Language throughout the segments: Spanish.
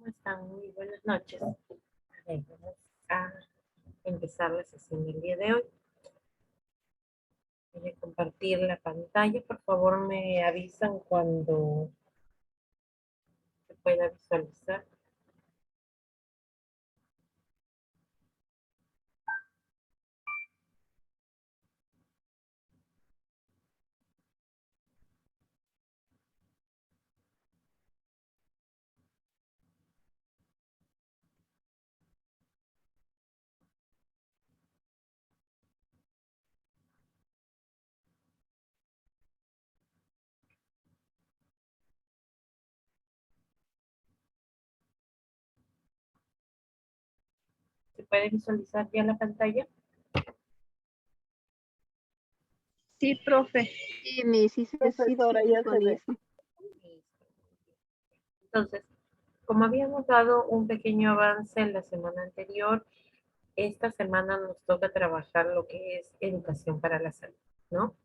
¿Cómo están? Muy buenas noches. Vamos a empezar la sesión del día de hoy. Voy a compartir la pantalla. Por favor, me avisan cuando se pueda visualizar. ¿Se puede visualizar ya la pantalla? Sí, profe. Sí, sí, sí, Profesora, ya se ve. visualizo. Entonces, como habíamos dado un pequeño avance en la semana anterior, esta semana nos toca trabajar lo que es educación para la salud, ¿no?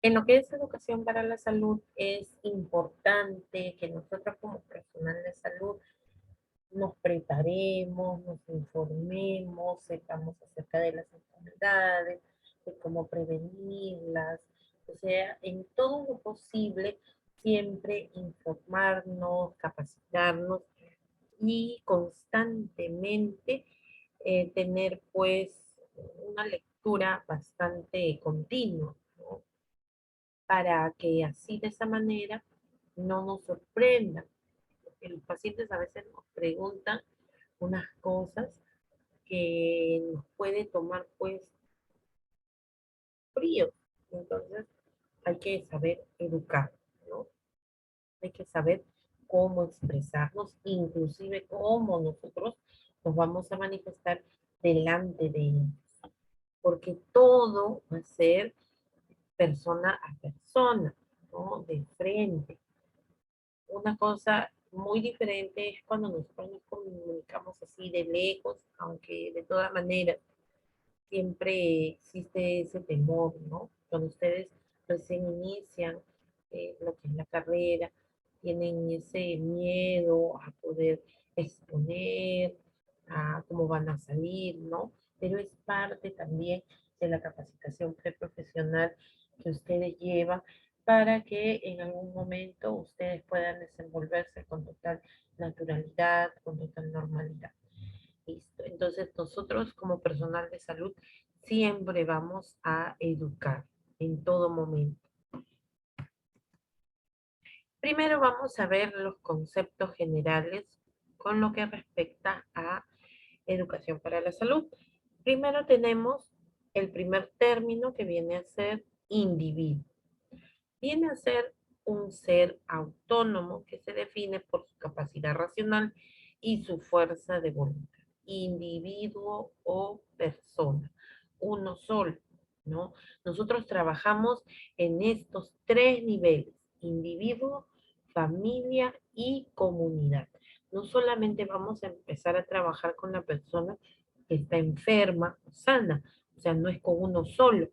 En lo que es educación para la salud, es importante que nosotros como personal de salud nos preparemos, nos informemos, sepamos acerca de las enfermedades, de cómo prevenirlas, o sea, en todo lo posible, siempre informarnos, capacitarnos y constantemente tener pues una lectura bastante continua, ¿no? Para que así de esa manera no nos sorprenda. Porque los pacientes a veces nos preguntan unas cosas que nos puede tomar pues frío. Entonces hay que saber educar, ¿no? Hay que saber cómo expresarnos, inclusive cómo nosotros nos vamos a manifestar delante de ellos. Porque todo va a ser persona a persona, ¿no? De frente. Una cosa muy diferente es cuando nosotros nos comunicamos así de lejos, aunque de todas maneras siempre existe ese temor, ¿no? Cuando ustedes recién inician lo que es la carrera, tienen ese miedo a poder exponer, a cómo van a salir, ¿no? Pero es parte también de la capacitación preprofesional que ustedes llevan para que en algún momento ustedes puedan desenvolverse con total naturalidad, con total normalidad. Listo. Entonces, nosotros como personal de salud siempre vamos a educar en todo momento. Primero vamos a ver los conceptos generales con lo que respecta a educación para la salud. Primero tenemos el primer término que viene a ser individuo. Viene a ser un ser autónomo que se define por su capacidad racional y su fuerza de voluntad. Individuo o persona, uno solo, ¿no? Nosotros trabajamos en estos tres niveles: individuo, familia y comunidad. No solamente vamos a empezar a trabajar con la persona que está enferma o sana, o sea, no es con uno solo.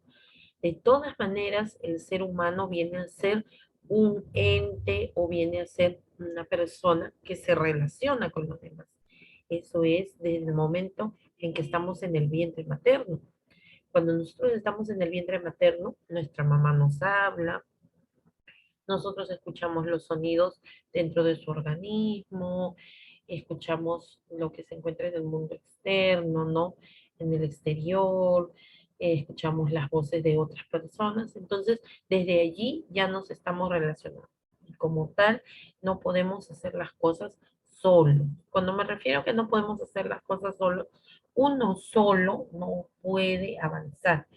De todas maneras, el ser humano viene a ser un ente o viene a ser una persona que se relaciona con los demás. Eso es desde el momento en que estamos en el vientre materno. Cuando nosotros estamos en el vientre materno, nuestra mamá nos habla, nosotros escuchamos los sonidos dentro de su organismo, escuchamos lo que se encuentra en el mundo externo, ¿no? En el exterior, escuchamos las voces de otras personas. Entonces, desde allí ya nos estamos relacionando. Y como tal, no podemos hacer las cosas solo. Cuando me refiero a que no podemos hacer las cosas solo, uno solo no puede avanzar,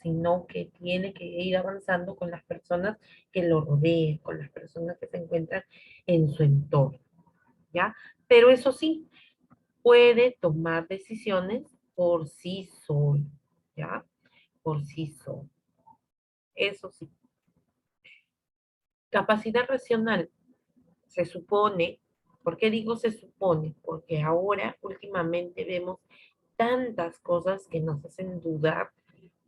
sino que tiene que ir avanzando con las personas que lo rodeen, con las personas que se encuentran en su entorno, ¿ya? Pero eso sí, puede tomar decisiones por sí solo, ¿ya? Por sí solo. Eso sí. Capacidad racional. Se supone, ¿por qué digo se supone? Porque ahora últimamente vemos tantas cosas que nos hacen dudar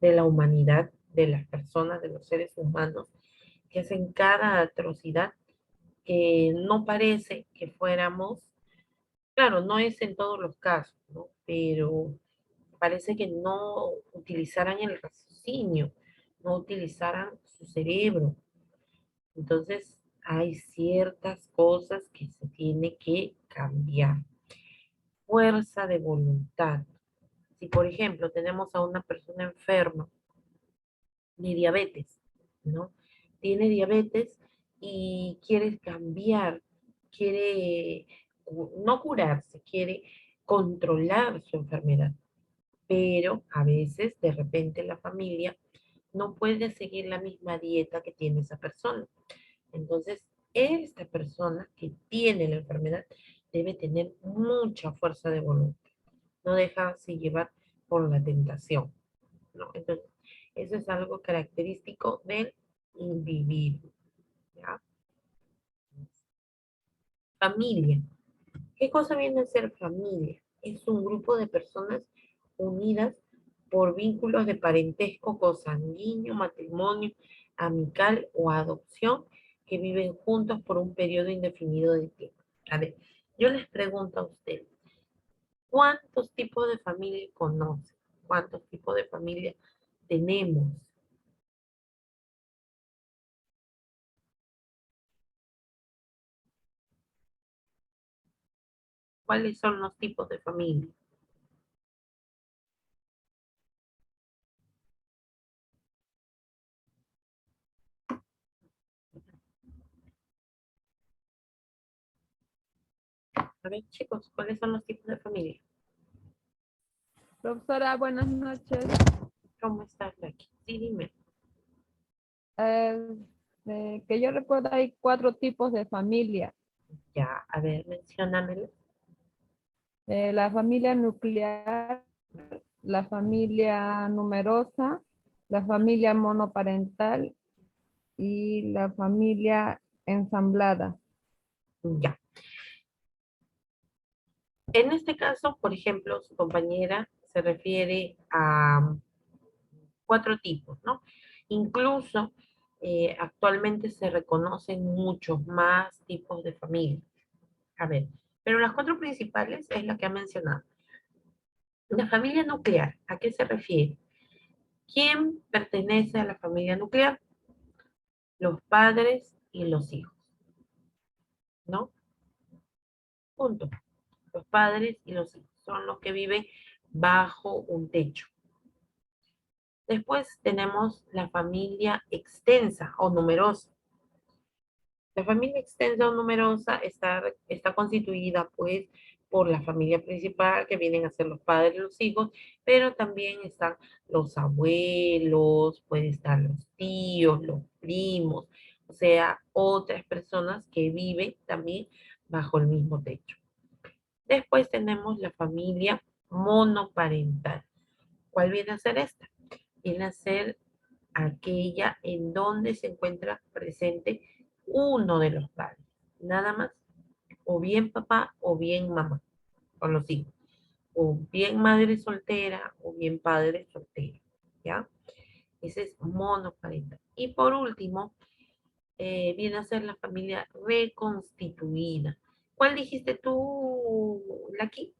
de la humanidad, de las personas, de los seres humanos, que hacen cada atrocidad que no parece que fuéramos, claro, no es en todos los casos, ¿no? Pero parece que no utilizaran el raciocinio, no utilizaran su cerebro. Entonces, hay ciertas cosas que se tiene que cambiar. Fuerza de voluntad. Si, por ejemplo, tenemos a una persona enferma de diabetes, ¿no? Tiene diabetes y quiere cambiar, quiere no curarse, quiere controlar su enfermedad, pero a veces de repente la familia no puede seguir la misma dieta que tiene esa persona. Entonces, esta persona que tiene la enfermedad debe tener mucha fuerza de voluntad, no dejarse llevar por la tentación, ¿no? Entonces, eso es algo característico del individuo, ¿ya? Familia. ¿Qué cosa viene a ser familia? Es un grupo de personas unidas por vínculos de parentesco consanguíneo, matrimonio, amical o adopción que viven juntos por un periodo indefinido de tiempo. A ver, yo les pregunto a ustedes, ¿cuántos tipos de familia conocen? ¿Cuántos tipos de familia tenemos? ¿Cuáles son los tipos de familia? A ver, chicos, ¿cuáles son los tipos de familia? Profesora, buenas noches. ¿Cómo estás, Jackie? Sí, dime. Eh, que yo recuerdo hay 4 tipos de familia. Ya, a ver, menciónamelo. La familia nuclear, la familia numerosa, la familia monoparental y la familia ensamblada. Ya. En este caso, por ejemplo, su compañera se refiere a 4 tipos, ¿no? Incluso actualmente se reconocen muchos más tipos de familia. A ver, pero las 4 principales es la que ha mencionado. La familia nuclear, ¿a qué se refiere? ¿Quién pertenece a la familia nuclear? Los padres y los hijos, ¿no? Punto. Los padres y los hijos son los que viven bajo un techo. Después tenemos la familia extensa o numerosa. La familia extensa o numerosa está constituida pues por la familia principal que vienen a ser los padres y los hijos, pero también están los abuelos, pueden estar los tíos, los primos, o sea, otras personas que viven también bajo el mismo techo. Después tenemos la familia monoparental. ¿Cuál viene a ser esta? Viene a ser aquella en donde se encuentra presente uno de los padres, nada más, o bien papá o bien mamá, con los hijos, o bien madre soltera o bien padre soltero, ¿ya? Ese es monoparental. Y por último, viene a ser la familia reconstituida. ¿Cuál dijiste tú, Lucky?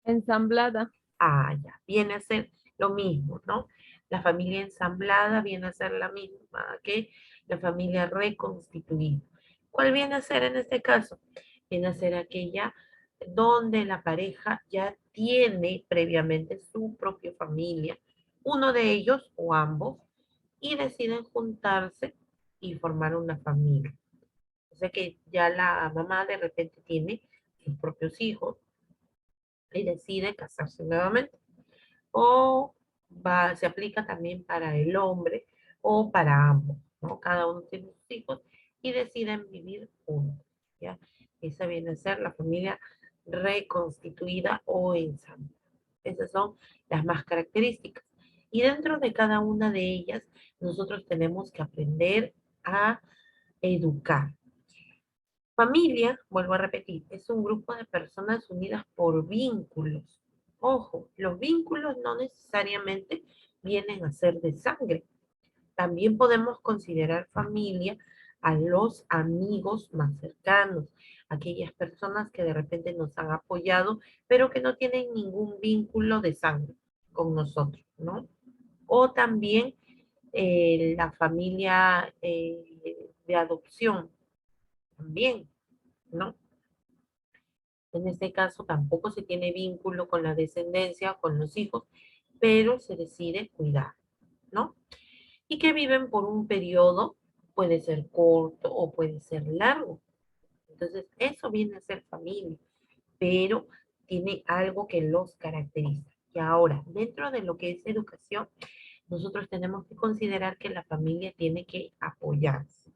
Ensamblada. Ah, ya, viene a ser lo mismo, ¿no? La familia ensamblada viene a ser la misma que la familia reconstituida. ¿Cuál viene a ser en este caso? Viene a ser aquella donde la pareja ya tiene previamente su propia familia, uno de ellos o ambos, y deciden juntarse y formar una familia. O sea que ya la mamá de repente tiene sus propios hijos y decide casarse nuevamente o se aplica también para el hombre o para ambos, ¿no? Cada uno tiene sus hijos y deciden vivir juntos, ¿ya? Esa viene a ser la familia reconstituida o ensamble. Esas son las más características. Y dentro de cada una de ellas, nosotros tenemos que aprender a educar. Familia, vuelvo a repetir, es un grupo de personas unidas por vínculos. Ojo, los vínculos no necesariamente vienen a ser de sangre. También podemos considerar familia a los amigos más cercanos, aquellas personas que de repente nos han apoyado, pero que no tienen ningún vínculo de sangre con nosotros, ¿no? O también la familia de adopción, también, ¿no? En este caso tampoco se tiene vínculo con la descendencia, con los hijos, pero se decide cuidar, ¿no? Y que viven por un periodo, puede ser corto o puede ser largo. Entonces, eso viene a ser familia, pero tiene algo que los caracteriza. Y ahora, dentro de lo que es educación, nosotros tenemos que considerar que la familia tiene que apoyarse.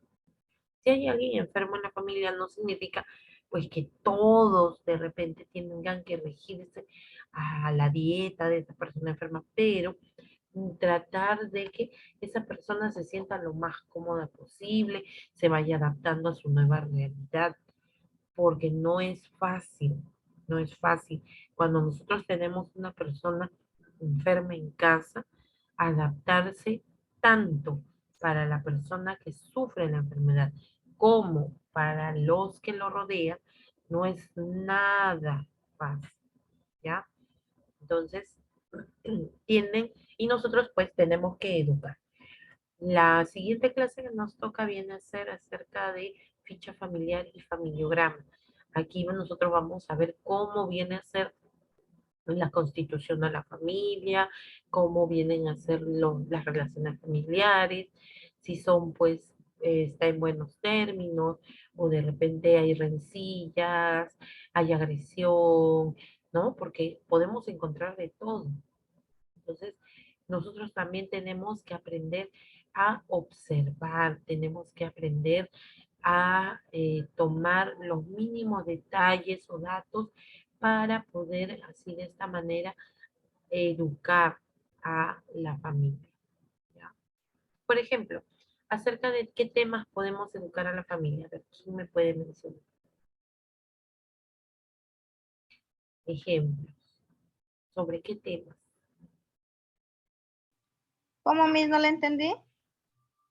Si hay alguien enfermo en la familia, no significa pues que todos de repente tengan que regirse a la dieta de esa persona enferma, pero tratar de que esa persona se sienta lo más cómoda posible, se vaya adaptando a su nueva realidad, porque no es fácil, no es fácil. Cuando nosotros tenemos una persona enferma en casa, adaptarse tanto para la persona que sufre la enfermedad como para los que lo rodean, no es nada fácil, ¿ya? Entonces, tienen, y nosotros pues tenemos que educar. La siguiente clase que nos toca viene a ser acerca de ficha familiar y familiograma. Aquí nosotros vamos a ver cómo viene a ser la constitución de la familia, cómo vienen a ser las relaciones familiares, si son pues, está en buenos términos, o de repente hay rencillas, hay agresión, ¿no? Porque podemos encontrar de todo. Entonces, nosotros también tenemos que aprender a observar, tenemos que aprender a tomar los mínimos detalles o datos para poder así de esta manera educar a la familia, ¿ya? Por ejemplo, acerca de qué temas podemos educar a la familia. A ver, ¿quién me puede mencionar? Ejemplos. ¿Sobre qué temas? ¿Cómo mismo le entendí?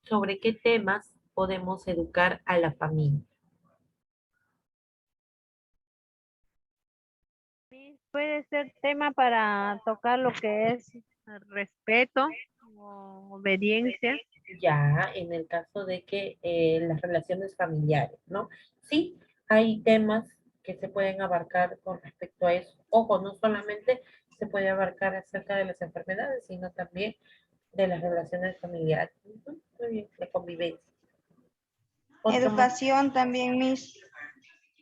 ¿Sobre qué temas podemos educar a la familia? Sí, puede ser tema para tocar lo que es respeto o obediencia. Ya en el caso de que las relaciones familiares, ¿no? Sí, hay temas que se pueden abarcar con respecto a eso. Ojo, no solamente se puede abarcar acerca de las enfermedades, sino también de las relaciones familiares. Ujú, muy bien, de convivencia. Otro más. Educación también, mis.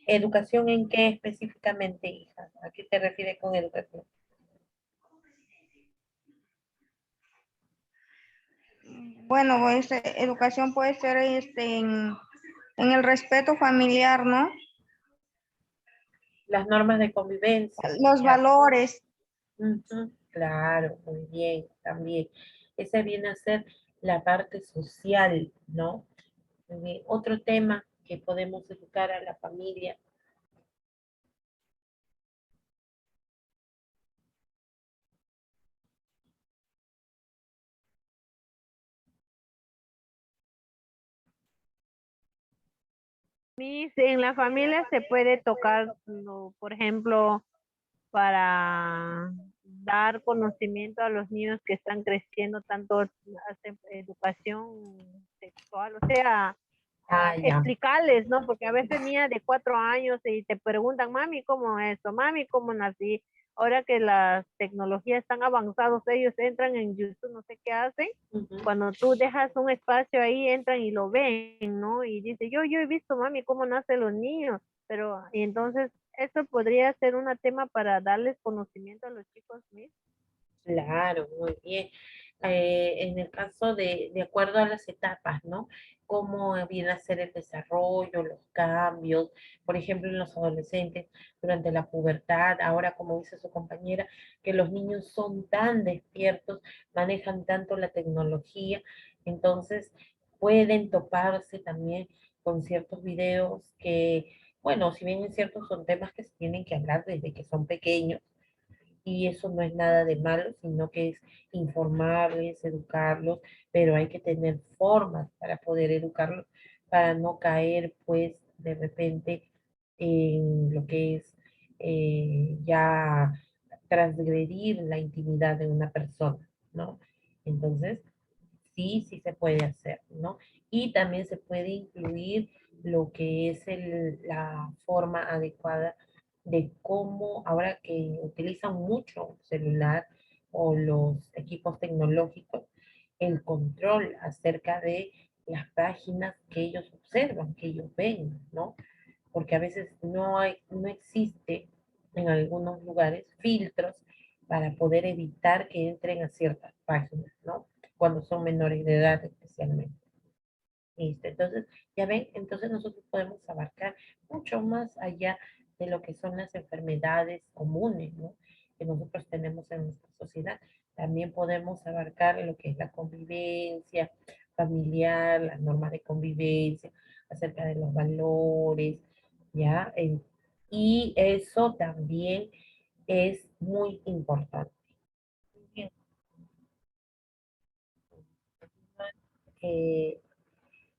¿Educación en qué específicamente, hija? ¿A qué te refieres con educación? Bueno, pues, educación puede ser en el respeto familiar, ¿no? Las normas de convivencia. Los Ya. valores. Ujú, claro, muy bien, también. Esa viene a ser la parte social, ¿no? Muy bien. Otro tema que podemos educar a la familia. En la familia se puede tocar, por ejemplo, para dar conocimiento a los niños que están creciendo, tanto hacen educación sexual, o sea, Ah, ya. explicarles, ¿no? Porque a veces niñas de 4 años y te preguntan, mami, ¿cómo es esto? Mami, ¿cómo nací? Ahora que las tecnologías están avanzadas, ellos entran en YouTube, no sé qué hacen. Ujú. Cuando tú dejas un espacio ahí, entran y lo ven, ¿no? Y dice, yo he visto, mami, cómo nacen los niños, pero, y entonces, eso podría ser un tema para darles conocimiento a los chicos mismos. Claro, muy bien. En el caso de acuerdo a las etapas, ¿no? Cómo viene a ser el desarrollo, los cambios, por ejemplo, en los adolescentes durante la pubertad, ahora como dice su compañera, que los niños son tan despiertos, manejan tanto la tecnología, entonces pueden toparse también con ciertos videos que, bueno, si bien es cierto, son temas que se tienen que hablar desde que son pequeños y eso no es nada de malo, sino que es informarles, educarlos, pero hay que tener formas para poder educarlos, para no caer, pues, de repente en lo que es ya transgredir la intimidad de una persona, ¿no? Entonces, sí se puede hacer, ¿no? Y también se puede incluir lo que es la forma adecuada de cómo, ahora que utilizan mucho celular o los equipos tecnológicos, el control acerca de las páginas que ellos observan, que ellos ven, ¿no? Porque a veces no existe en algunos lugares filtros para poder evitar que entren a ciertas páginas, ¿no? Cuando son menores de edad especialmente. ¿Listo? Entonces, ya ven, entonces nosotros podemos abarcar mucho más allá de lo que son las enfermedades comunes, ¿no? Que nosotros tenemos en nuestra sociedad. También podemos abarcar lo que es la convivencia familiar, las normas de convivencia, acerca de los valores, ¿ya? Y eso también es muy importante. Bien. Eh,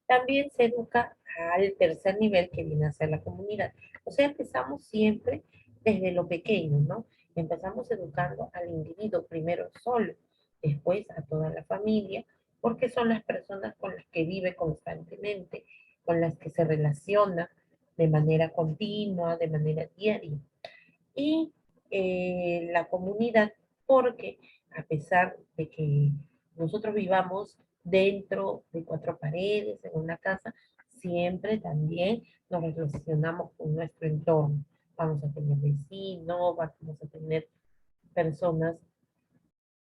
También se educa al tercer nivel que viene a ser la comunidad. O sea, empezamos siempre desde lo pequeño, ¿no? Empezamos educando al individuo primero solo, después a toda la familia, porque son las personas con las que vive constantemente, con las que se relaciona de manera continua, de manera diaria. Y la comunidad, porque a pesar de que nosotros vivamos dentro de cuatro paredes, en una casa, siempre también nos relacionamos con nuestro entorno. Vamos a tener vecinos, vamos a tener personas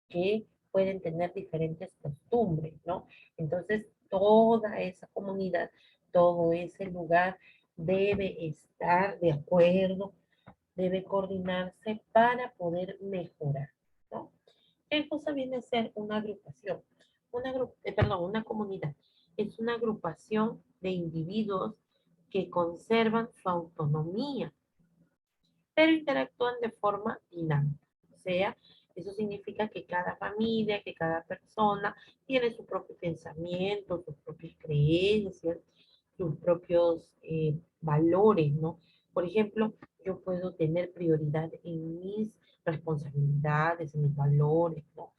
que pueden tener diferentes costumbres, ¿no? Entonces, toda esa comunidad, todo ese lugar debe estar de acuerdo, debe coordinarse para poder mejorar, ¿no? ¿Qué cosa viene a ser una agrupación? Perdón, una comunidad. Es una agrupación de individuos que conservan su autonomía, pero interactúan de forma dinámica. O sea, eso significa que cada familia, que cada persona tiene su propio pensamiento, sus propias creencias, sus propios valores, ¿no? Por ejemplo, yo puedo tener prioridad en mis responsabilidades, en mis valores, ¿no?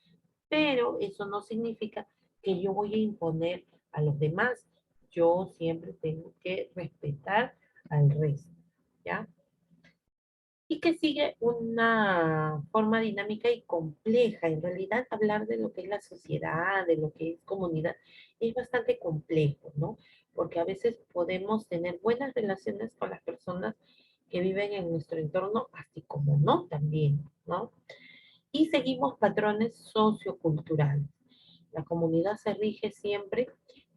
Pero eso no significa que yo voy a imponer a los demás. Yo siempre tengo que respetar al resto, ¿ya? Y que sigue una forma dinámica y compleja. En realidad, hablar de lo que es la sociedad, de lo que es comunidad, es bastante complejo, ¿no? Porque a veces podemos tener buenas relaciones con las personas que viven en nuestro entorno, así como no también, ¿no? Y seguimos patrones socioculturales. La comunidad se rige siempre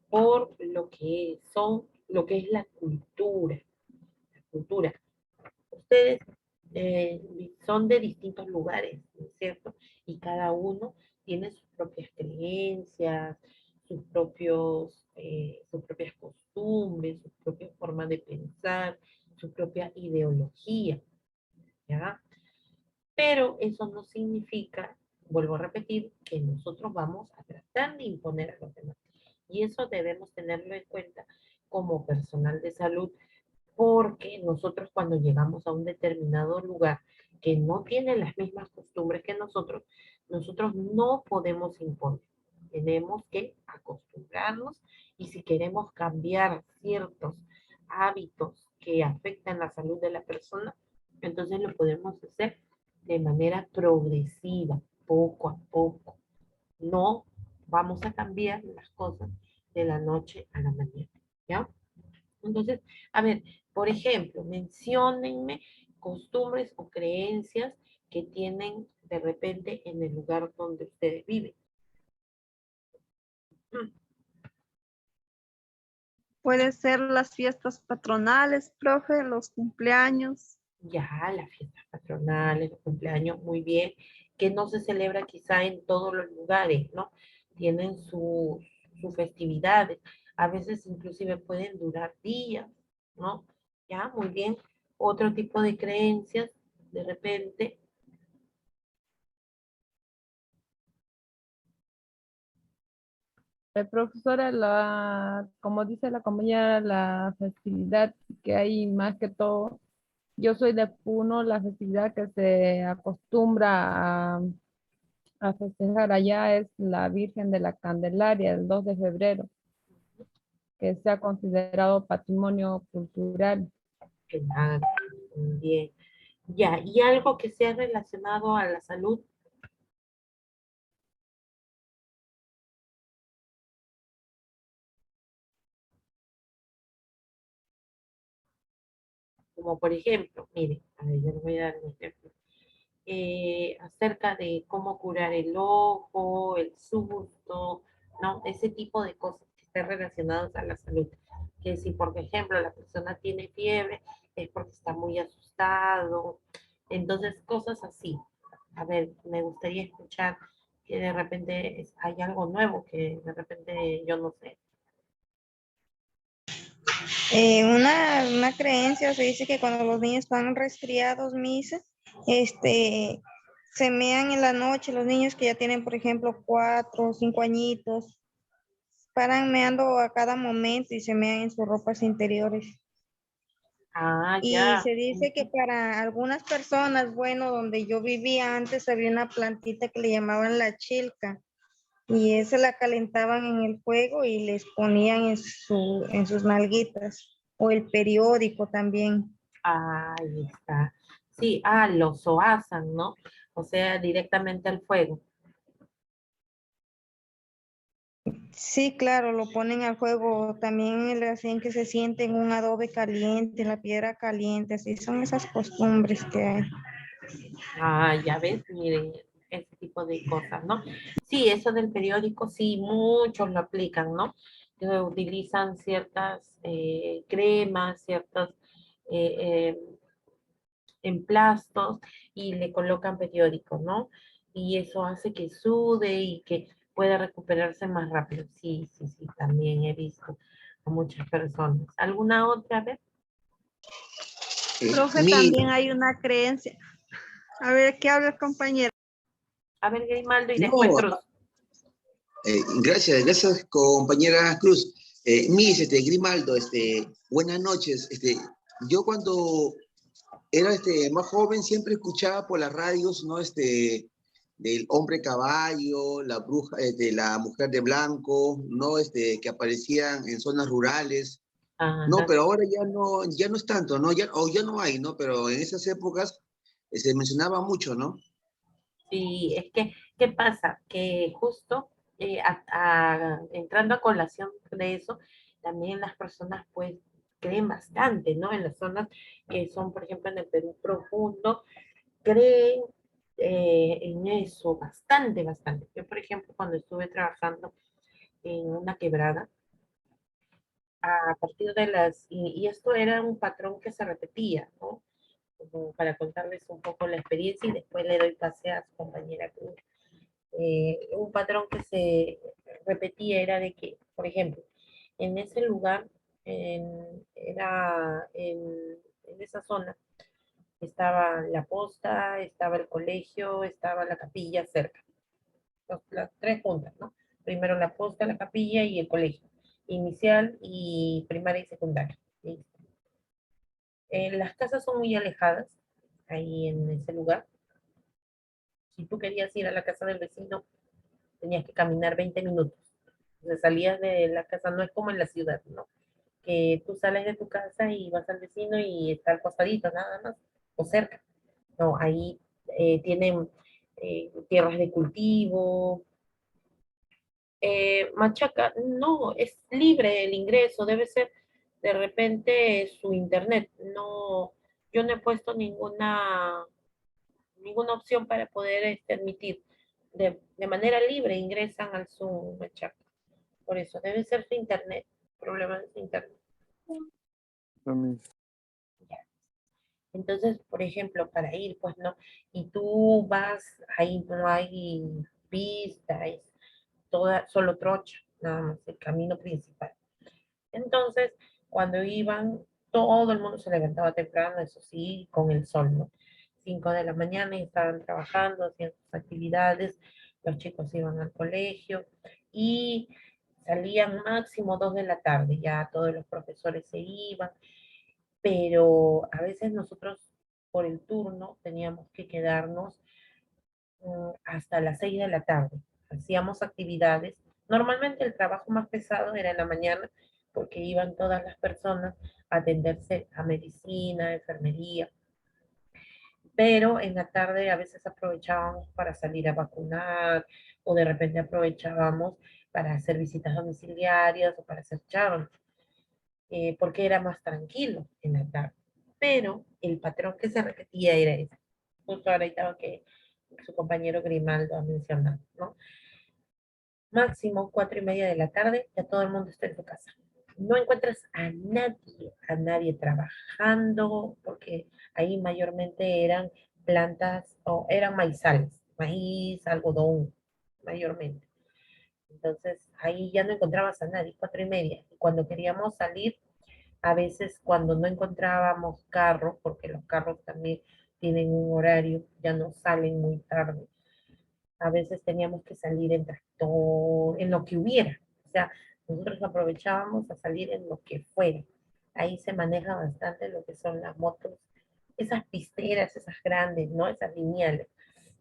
por lo que es la cultura. La cultura. Ustedes son de distintos lugares, ¿no es cierto? Y cada uno tiene sus propias creencias, sus propias costumbres, su propia forma de pensar, su propia ideología, ¿ya? Pero eso no significa, vuelvo a repetir, que nosotros vamos a tratar de imponer a los demás. Y eso debemos tenerlo en cuenta como personal de salud, porque nosotros cuando llegamos a un determinado lugar que no tiene las mismas costumbres que nosotros no podemos imponer. Tenemos que acostumbrarnos y si queremos cambiar ciertos hábitos que afectan la salud de la persona, entonces lo podemos hacer de manera progresiva, poco a poco. No vamos a cambiar las cosas de la noche a la mañana, ¿ya? Entonces, a ver, por ejemplo, menciónenme costumbres o creencias que tienen de repente en el lugar donde ustedes viven. Puede ser las fiestas patronales, profe, los cumpleaños. Ya, las fiestas patronales, los cumpleaños, muy bien, que no se celebra quizá en todos los lugares, ¿no? Tienen sus festividades, a veces inclusive pueden durar días, ¿no? Ya, muy bien. Otro tipo de creencias, de repente, Profesora, como dice la compañera, la festividad que hay más que todo, yo soy de Puno, la festividad que se acostumbra a festejar allá es la Virgen de la Candelaria, el 2 de febrero, que se ha considerado patrimonio cultural. Claro, bien. Ya, y algo que sea relacionado a la salud. Como por ejemplo, miren, a ver, yo les voy a dar un ejemplo. Acerca de cómo curar el ojo, el susto, ¿no? Ese tipo de cosas que estén relacionadas a la salud. Que si, por ejemplo, la persona tiene fiebre, es porque está muy asustado. Entonces, cosas así. A ver, me gustaría escuchar que de repente hay algo nuevo que de repente yo no sé. Una creencia se dice que cuando los niños están resfriados, Misa, se mean en la noche, los niños que ya tienen, por ejemplo, 4 o 5 añitos, paran meando a cada momento y se mean en sus ropas interiores. Ah, Y ya. se dice que para algunas personas, bueno, donde yo vivía antes había una plantita que le llamaban la chilca y esa la calentaban en el fuego y les ponían en sus nalguitas o el periódico también. Ahí está. Sí, ah, lo soazan, ¿no? O sea, directamente al fuego. Sí, claro, lo ponen al fuego. También le hacían que se siente en un adobe caliente, en la piedra caliente. Así son esas costumbres que hay. Ah, ya ves, miren, ese tipo de cosas, ¿no? Sí, eso del periódico, sí, muchos lo aplican, ¿no? Utilizan ciertas cremas, ciertos eh, emplastos y le colocan periódico, ¿no? Y eso hace que sude y que pueda recuperarse más rápido. Sí, sí, sí, también he visto a muchas personas. ¿Alguna otra vez? Profe, Mi, también hay una creencia. A ver, ¿qué habla el compañero? A ver, Grimaldo y después no, Cruz. gracias compañera Cruz. Miss, Grimaldo, buenas noches. Yo cuando era más joven siempre escuchaba por las radios, ¿no? Del hombre caballo, la bruja, la mujer de blanco, ¿no? Que aparecían en zonas rurales. No, Ajá. pero ahora ya no es tanto, ¿no? O ya no hay, ¿no? Pero en esas épocas se mencionaba mucho, ¿no? Sí, es que, ¿qué pasa? Que justo entrando a colación de eso, también las personas pues creen bastante, ¿no? En las zonas que son, por ejemplo, en el Perú profundo, creen en eso bastante, bastante. Yo, por ejemplo, cuando estuve trabajando en una quebrada, a partir de y esto era un patrón que se repetía, ¿no? Como para contarles un poco la experiencia y después le doy pase a su compañera Cruz. Un patrón que se repetía era de que, por ejemplo, en ese lugar, en esa zona, estaba la posta, estaba el colegio, estaba la capilla cerca, las tres juntas, ¿no? Primero la posta, la capilla y el colegio, inicial y primaria y secundaria. ¿Listo? Las casas son muy alejadas ahí en ese lugar. Si tú querías ir a la casa del vecino, tenías que caminar 20 minutos. Entonces salías de la casa, no es como en la ciudad, ¿no? Que tú sales de tu casa y vas al vecino y está al costadito, nada más, o cerca. No, ahí tienen tierras de cultivo. Machaca, no, es libre el ingreso, debe ser de repente su internet. No, yo no he puesto ninguna opción para poder admitir. De manera libre ingresan al Zoom, Machaca. Por eso debe ser su internet, problemas de su internet. Ya. Entonces, por ejemplo, para ir, pues no, y tú vas, ahí no hay pista, es toda, solo trocha, nada más, el camino principal. Entonces, cuando iban, todo el mundo se levantaba temprano, eso sí, con el sol, ¿no? 5 de la mañana y estaban trabajando, haciendo sus actividades, los chicos iban al colegio y salían máximo 2 de la tarde, ya todos los profesores se iban, pero a veces nosotros por el turno teníamos que quedarnos hasta las 6 de la tarde. Hacíamos actividades. Normalmente el trabajo más pesado era en la mañana porque iban todas las personas a atenderse a medicina, enfermería, pero en la tarde a veces aprovechábamos para salir a vacunar o de repente aprovechábamos para hacer visitas domiciliarias o para hacer charlas, porque era más tranquilo en la tarde. Pero el patrón que se repetía era ese. Justo ahorita que su compañero Grimaldo ha mencionado, ¿no? Máximo 4:30 de la tarde, ya todo el mundo está en su casa. No encuentras a nadie trabajando, porque ahí mayormente eran plantas o eran maizales, maíz, algodón, mayormente. Entonces ahí ya no encontrabas a nadie, 4:30. Y cuando queríamos salir, a veces cuando no encontrábamos carros, porque los carros también tienen un horario, ya no salen muy tarde, a veces teníamos que salir en tractor, en lo que hubiera. O sea, nosotros aprovechábamos a salir en lo que fuera. Ahí se maneja bastante lo que son las motos, esas pisteras, esas grandes, ¿no? Esas lineales.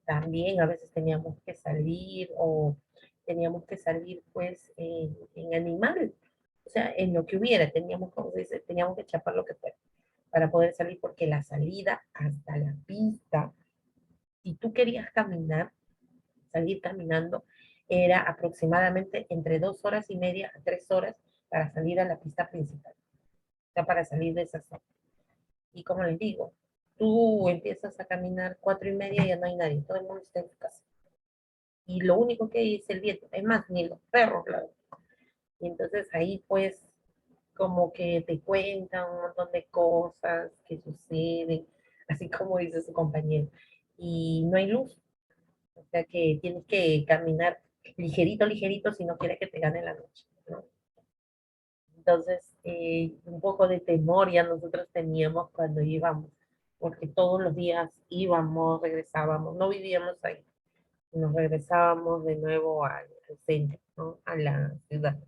También a veces teníamos que salir o teníamos que salir pues en animal. O sea, en lo que hubiera, teníamos, como se dice, teníamos que chapar lo que fuera para poder salir porque la salida hasta la pista, si tú querías caminar, salir caminando, era aproximadamente entre 2 horas y media a 3 horas para salir a la pista principal, o sea, para salir de esa zona. Y como les digo, tú empiezas a caminar 4:30 y ya no hay nadie, todo el mundo está en su casa. Y lo único que hay es el viento, es más, ni los perros, claro. Y entonces ahí pues como que te cuentan un montón de cosas que suceden, así como dice su compañero. Y no hay luz, o sea que tienes que caminar ligerito, ligerito si no quieres que te gane la noche, ¿no? Entonces, un poco de temor ya nosotros teníamos cuando íbamos, porque todos los días íbamos, regresábamos, no vivíamos ahí, nos regresábamos de nuevo al centro, ¿no? A la ciudad.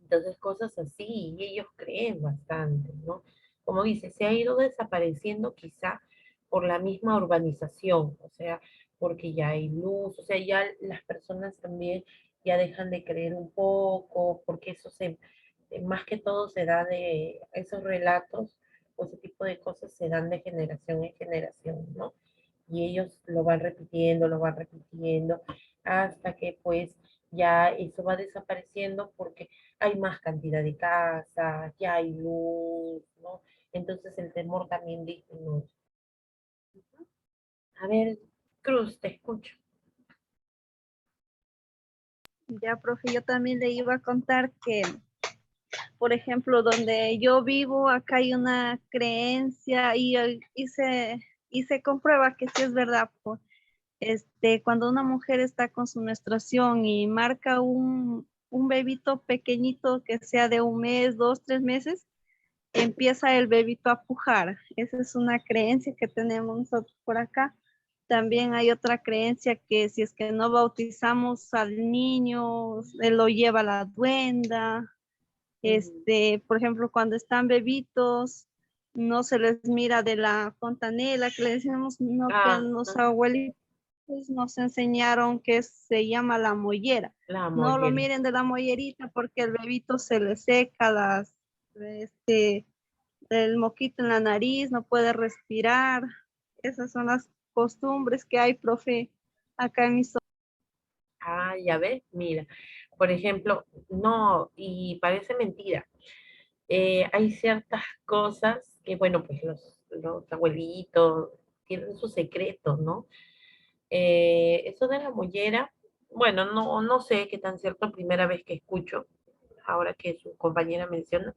Entonces, cosas así, y ellos creen bastante, ¿no? Como dice, se ha ido desapareciendo quizá por la misma urbanización, o sea, porque ya hay luz, o sea, ya las personas también ya dejan de creer un poco, porque eso se, más que todo se da de, esos relatos o ese tipo de cosas se dan de generación en generación, ¿no? Y ellos lo van repitiendo, hasta que pues ya eso va desapareciendo porque hay más cantidad de casas, ya hay luz, ¿no? Entonces el temor también disminuye. A ver, Cruz, te escucho. Ya, profe, yo también le iba a contar que, por ejemplo, donde yo vivo, acá hay una creencia y se comprueba que sí es verdad. Cuando una mujer está con su menstruación y marca un bebito pequeñito que sea de 1 mes, 2, 3 meses, empieza el bebito a pujar. Esa es una creencia que tenemos nosotros por acá. También hay otra creencia que si es que no bautizamos al niño, él lo lleva la duenda. Por ejemplo, cuando están bebitos, no se les mira de la fontanela, que le decimos, no, que Ah, los abuelitos nos enseñaron que se llama la mollera. la No lo mollera. miren de la mollerita porque el bebito se le seca el moquito en la nariz, no puede respirar. Esas son las costumbres que hay, profe, acá en mi zona. Ah, ya ves, mira, por ejemplo, no, y parece mentira. Hay ciertas cosas que, bueno, pues los abuelitos tienen sus secretos, ¿no? Eso de la mollera, bueno, no sé qué tan cierto, primera vez que escucho, ahora que su compañera menciona,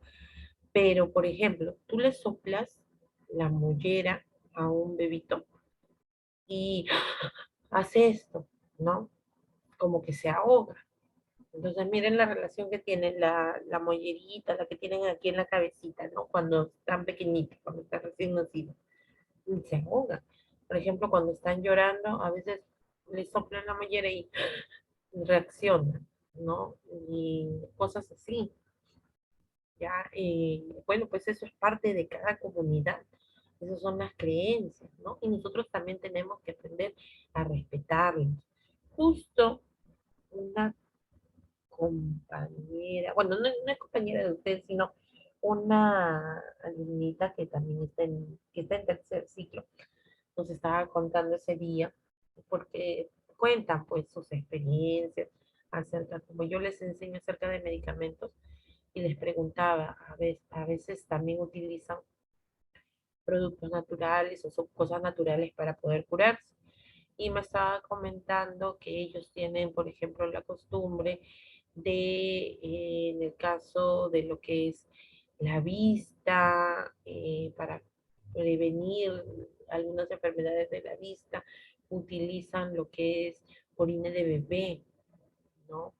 pero por ejemplo, tú le soplas la mollera a un bebito y hace esto, ¿no? Como que se ahoga. Entonces miren la relación que tienen la mollerita, la que tienen aquí en la cabecita, ¿no? Cuando están pequeñitos, cuando están recién nacidos, y se ahogan. Por ejemplo, cuando están llorando, a veces les soplan la mollera y reaccionan. ¿no? Y cosas así. Ya, bueno, pues eso es parte de cada comunidad. Esas son las creencias, ¿no? Y nosotros también tenemos que aprender a respetarlos. Justo una compañera, bueno, no es compañera de usted, sino una alumnita que también está en tercer ciclo, nos estaba contando ese día, porque cuentan pues sus experiencias acerca, como yo les enseño acerca de medicamentos, y les preguntaba, a veces también utilizan productos naturales o son cosas naturales para poder curarse. Y me estaba comentando que ellos tienen, por ejemplo, la costumbre de, en el caso de lo que es la vista, para prevenir algunas enfermedades de la vista, utilizan lo que es orina de bebé, ¿no?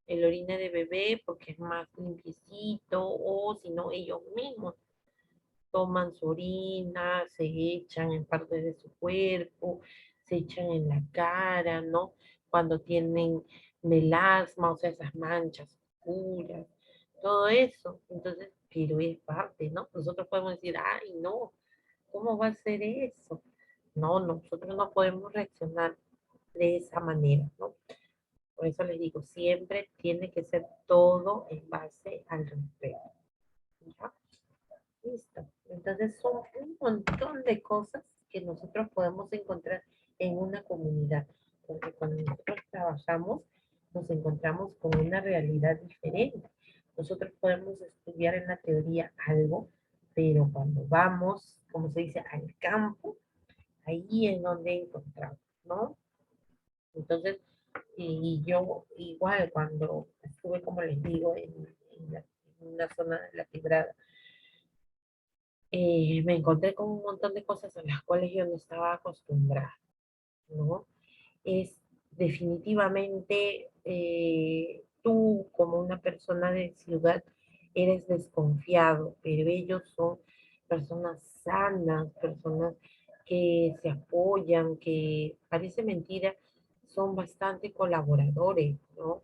El orina de bebé porque es más limpiecito, o si no, ellos mismos toman su orina, se echan en partes de su cuerpo, se echan en la cara, ¿no? Cuando tienen melasma, o sea, esas manchas oscuras, todo eso. Entonces, pero es parte, ¿no? Nosotros podemos decir, ay, no, ¿cómo va a ser eso? No, nosotros no podemos reaccionar de esa manera, ¿no? Por eso les digo, siempre tiene que ser todo en base al respeto. ¿Ya? Listo. Entonces son un montón de cosas que nosotros podemos encontrar en una comunidad, porque cuando nosotros trabajamos nos encontramos con una realidad diferente. Nosotros podemos estudiar en la teoría algo, pero cuando vamos, como se dice, al campo, ahí es donde encontramos, ¿no? Entonces, y yo igual cuando estuve, como les digo, en una zona de la quebrada, me encontré con un montón de cosas a las cuales yo no estaba acostumbrada, ¿no? Es definitivamente, tú como una persona de ciudad eres desconfiado, pero ellos son personas sanas, personas que se apoyan, que parece mentira, son bastante colaboradores, ¿no?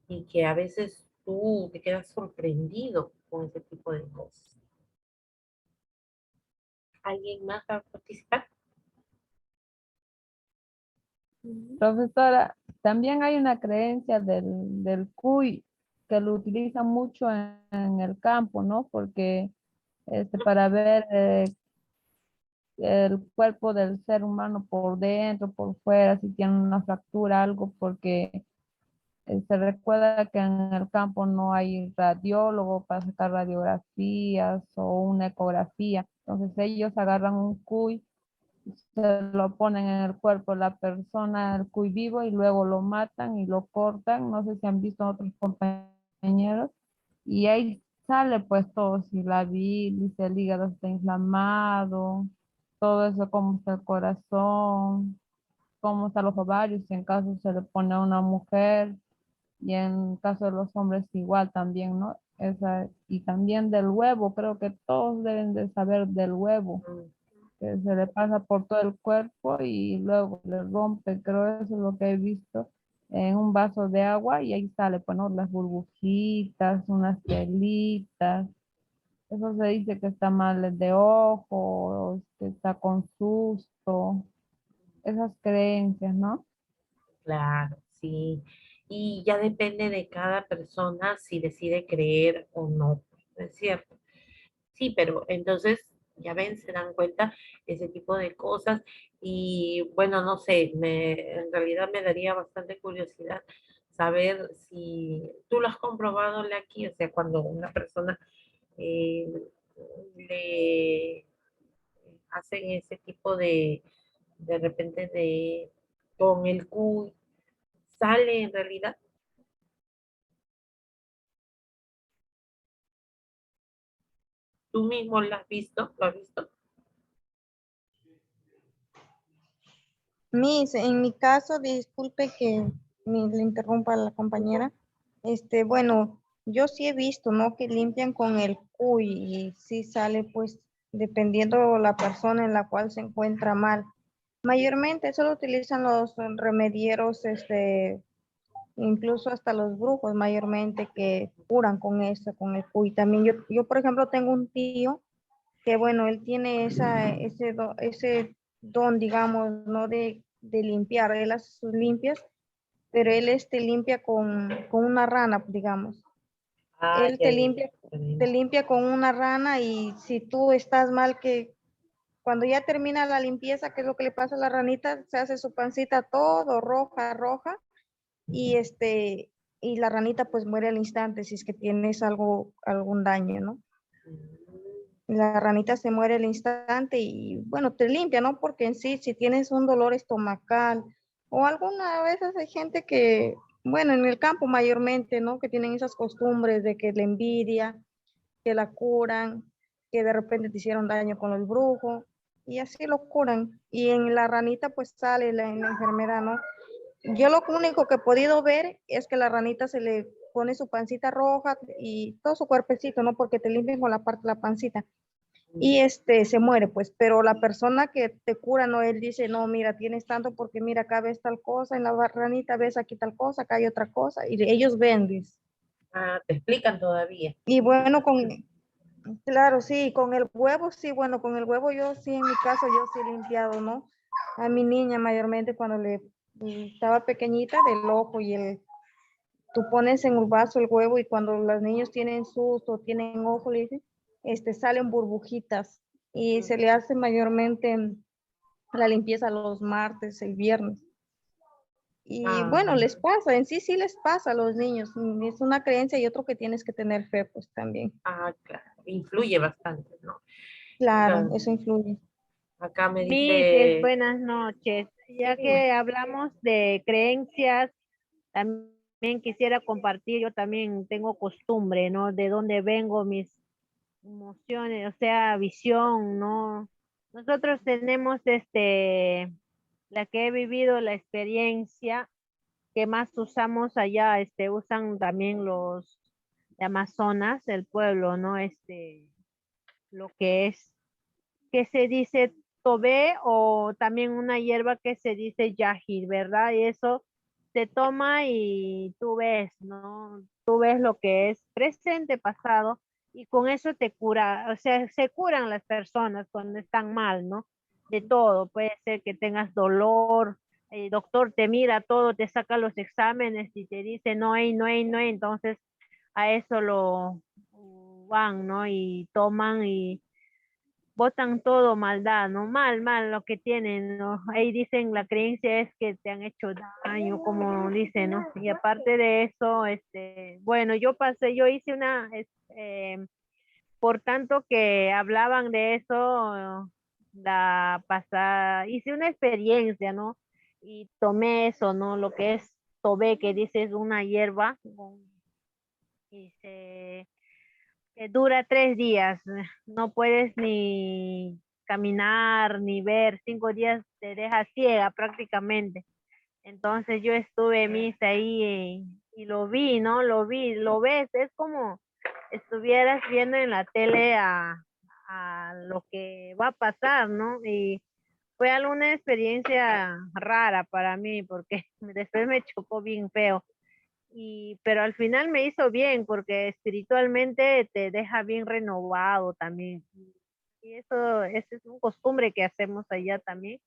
Y que a veces tú te quedas sorprendido con ese tipo de cosas. ¿Alguien más va a participar? Profesora, también hay una creencia del cuy que lo utilizan mucho en el campo, ¿no? Porque para ver el cuerpo del ser humano por dentro, por fuera, si tiene una fractura, algo, porque se recuerda que en el campo no hay radiólogo para sacar radiografías o una ecografía. Entonces ellos agarran un cuy, se lo ponen en el cuerpo de la persona, el cuy vivo, y luego lo matan y lo cortan. No sé si han visto otros compañeros. Y ahí sale pues todo, si la bilis, el hígado está inflamado, todo eso, cómo está el corazón, cómo están los ovarios, si en caso se le pone a una mujer, y en caso de los hombres igual también, ¿no? Y también del huevo, creo que todos deben de saber del huevo, Mm, que se le pasa por todo el cuerpo y luego le rompe, creo eso es lo que he visto en un vaso de agua y ahí sale, pues, ¿no? Las burbujitas, unas pelitas, eso se dice que está mal de ojo, que está con susto, esas creencias, ¿no? claro, sí. Y ya depende de cada persona si decide creer o no, ¿no es cierto? Sí, pero entonces, ya ven, se dan cuenta ese tipo de cosas y bueno, no sé, en realidad me daría bastante curiosidad saber si tú lo has comprobado, Lucky, o sea, cuando una persona eh, le hacen ese tipo de repente con el Q, sale en realidad. Tú mismo lo has visto, lo has visto. En mi caso, disculpe que le interrumpa a la compañera. Bueno, yo sí he visto, ¿no? Que limpian con el cuy y sí sale, pues, dependiendo la persona en la cual se encuentra mal. Mayormente solo utilizan los remedieros, incluso hasta los brujos mayormente que curan con eso, con el cuy. También yo, por ejemplo, tengo un tío que, bueno, él tiene ese don, digamos, ¿no? De limpiar, él hace sus limpias, pero él limpia con una rana, digamos. Ah, Él ya, te ya, limpia, te excelente. limpia con una rana y si tú estás mal, que cuando ya termina la limpieza, ¿qué es lo que le pasa a la ranita? Se hace su pancita todo roja, roja y y la ranita pues muere al instante si es que tienes algún daño, ¿no? La ranita se muere al instante y bueno, te limpia, ¿no? Porque en sí, si tienes un dolor estomacal o alguna veces hay gente que, bueno, en el campo mayormente, ¿no? Que tienen esas costumbres de que la envidia, que la curan, que de repente te hicieron daño con el brujo y así lo curan. Y en la ranita pues sale la enfermedad, ¿no? Yo lo único que he podido ver es que la ranita se le pone su pancita roja y todo su cuerpecito, ¿no? Porque te limpian con la parte de la pancita. Y se muere, pues, pero la persona que te cura, no, él dice, no, mira, tienes tanto porque mira, acá ves tal cosa, en la ranita ves aquí tal cosa, acá hay otra cosa, y ellos ven, dice. Ah, te explican todavía. Y bueno, claro, sí, con el huevo, sí, bueno, con el huevo yo sí, en mi caso, yo sí he limpiado, ¿no? A mi niña mayormente cuando estaba pequeñita del ojo tú pones en un vaso el huevo y cuando los niños tienen susto, tienen ojo, le dicen, salen burbujitas y se le hace mayormente la limpieza los martes, el viernes. Y Ah, bueno, les pasa, en sí les pasa a los niños, es una creencia y otro que tienes que tener fe, pues también. claro, influye bastante, ¿no? Claro, Acá, eso influye. acá me Mises, dice, buenas noches. sí, Ya dime. que hablamos de creencias, también quisiera compartir, yo también tengo costumbre, ¿no? De dónde vengo, mis emociones, o sea, visión, ¿no? Nosotros tenemos la que he vivido, la experiencia que más usamos allá, usan también los de Amazonas, el pueblo, ¿no? Lo que se dice tobé o también una hierba que se dice yajir, ¿verdad? Y eso se toma y tú ves, ¿no? Tú ves lo que es presente, pasado, y con eso te cura, o sea, se curan las personas cuando están mal, ¿no? De todo, puede ser que tengas dolor, el doctor te mira todo, te saca los exámenes y te dice no hay, no hay, no hay, entonces a eso lo van, ¿no? Y toman y botan todo maldad, ¿no? Mal, mal lo que tienen, ¿no? Ahí dicen, la creencia es que te han hecho daño, como dicen, ¿no? Y aparte de eso, bueno, yo hice por tanto que hablaban de eso, la pasada, hice una experiencia, ¿no? Y tomé eso, ¿no? Lo que es tobé, que dice es una hierba, y dura 3 días, no puedes ni caminar ni ver, 5 días te deja ciega prácticamente. Entonces yo estuve misa ahí y lo vi, ¿no? Lo vi, lo ves, es como estuvieras viendo en la tele a lo que va a pasar, ¿no? Y fue alguna experiencia rara para mí porque después me chocó bien feo pero al final me hizo bien porque espiritualmente te deja bien renovado también. Y eso es un costumbre que hacemos allá también.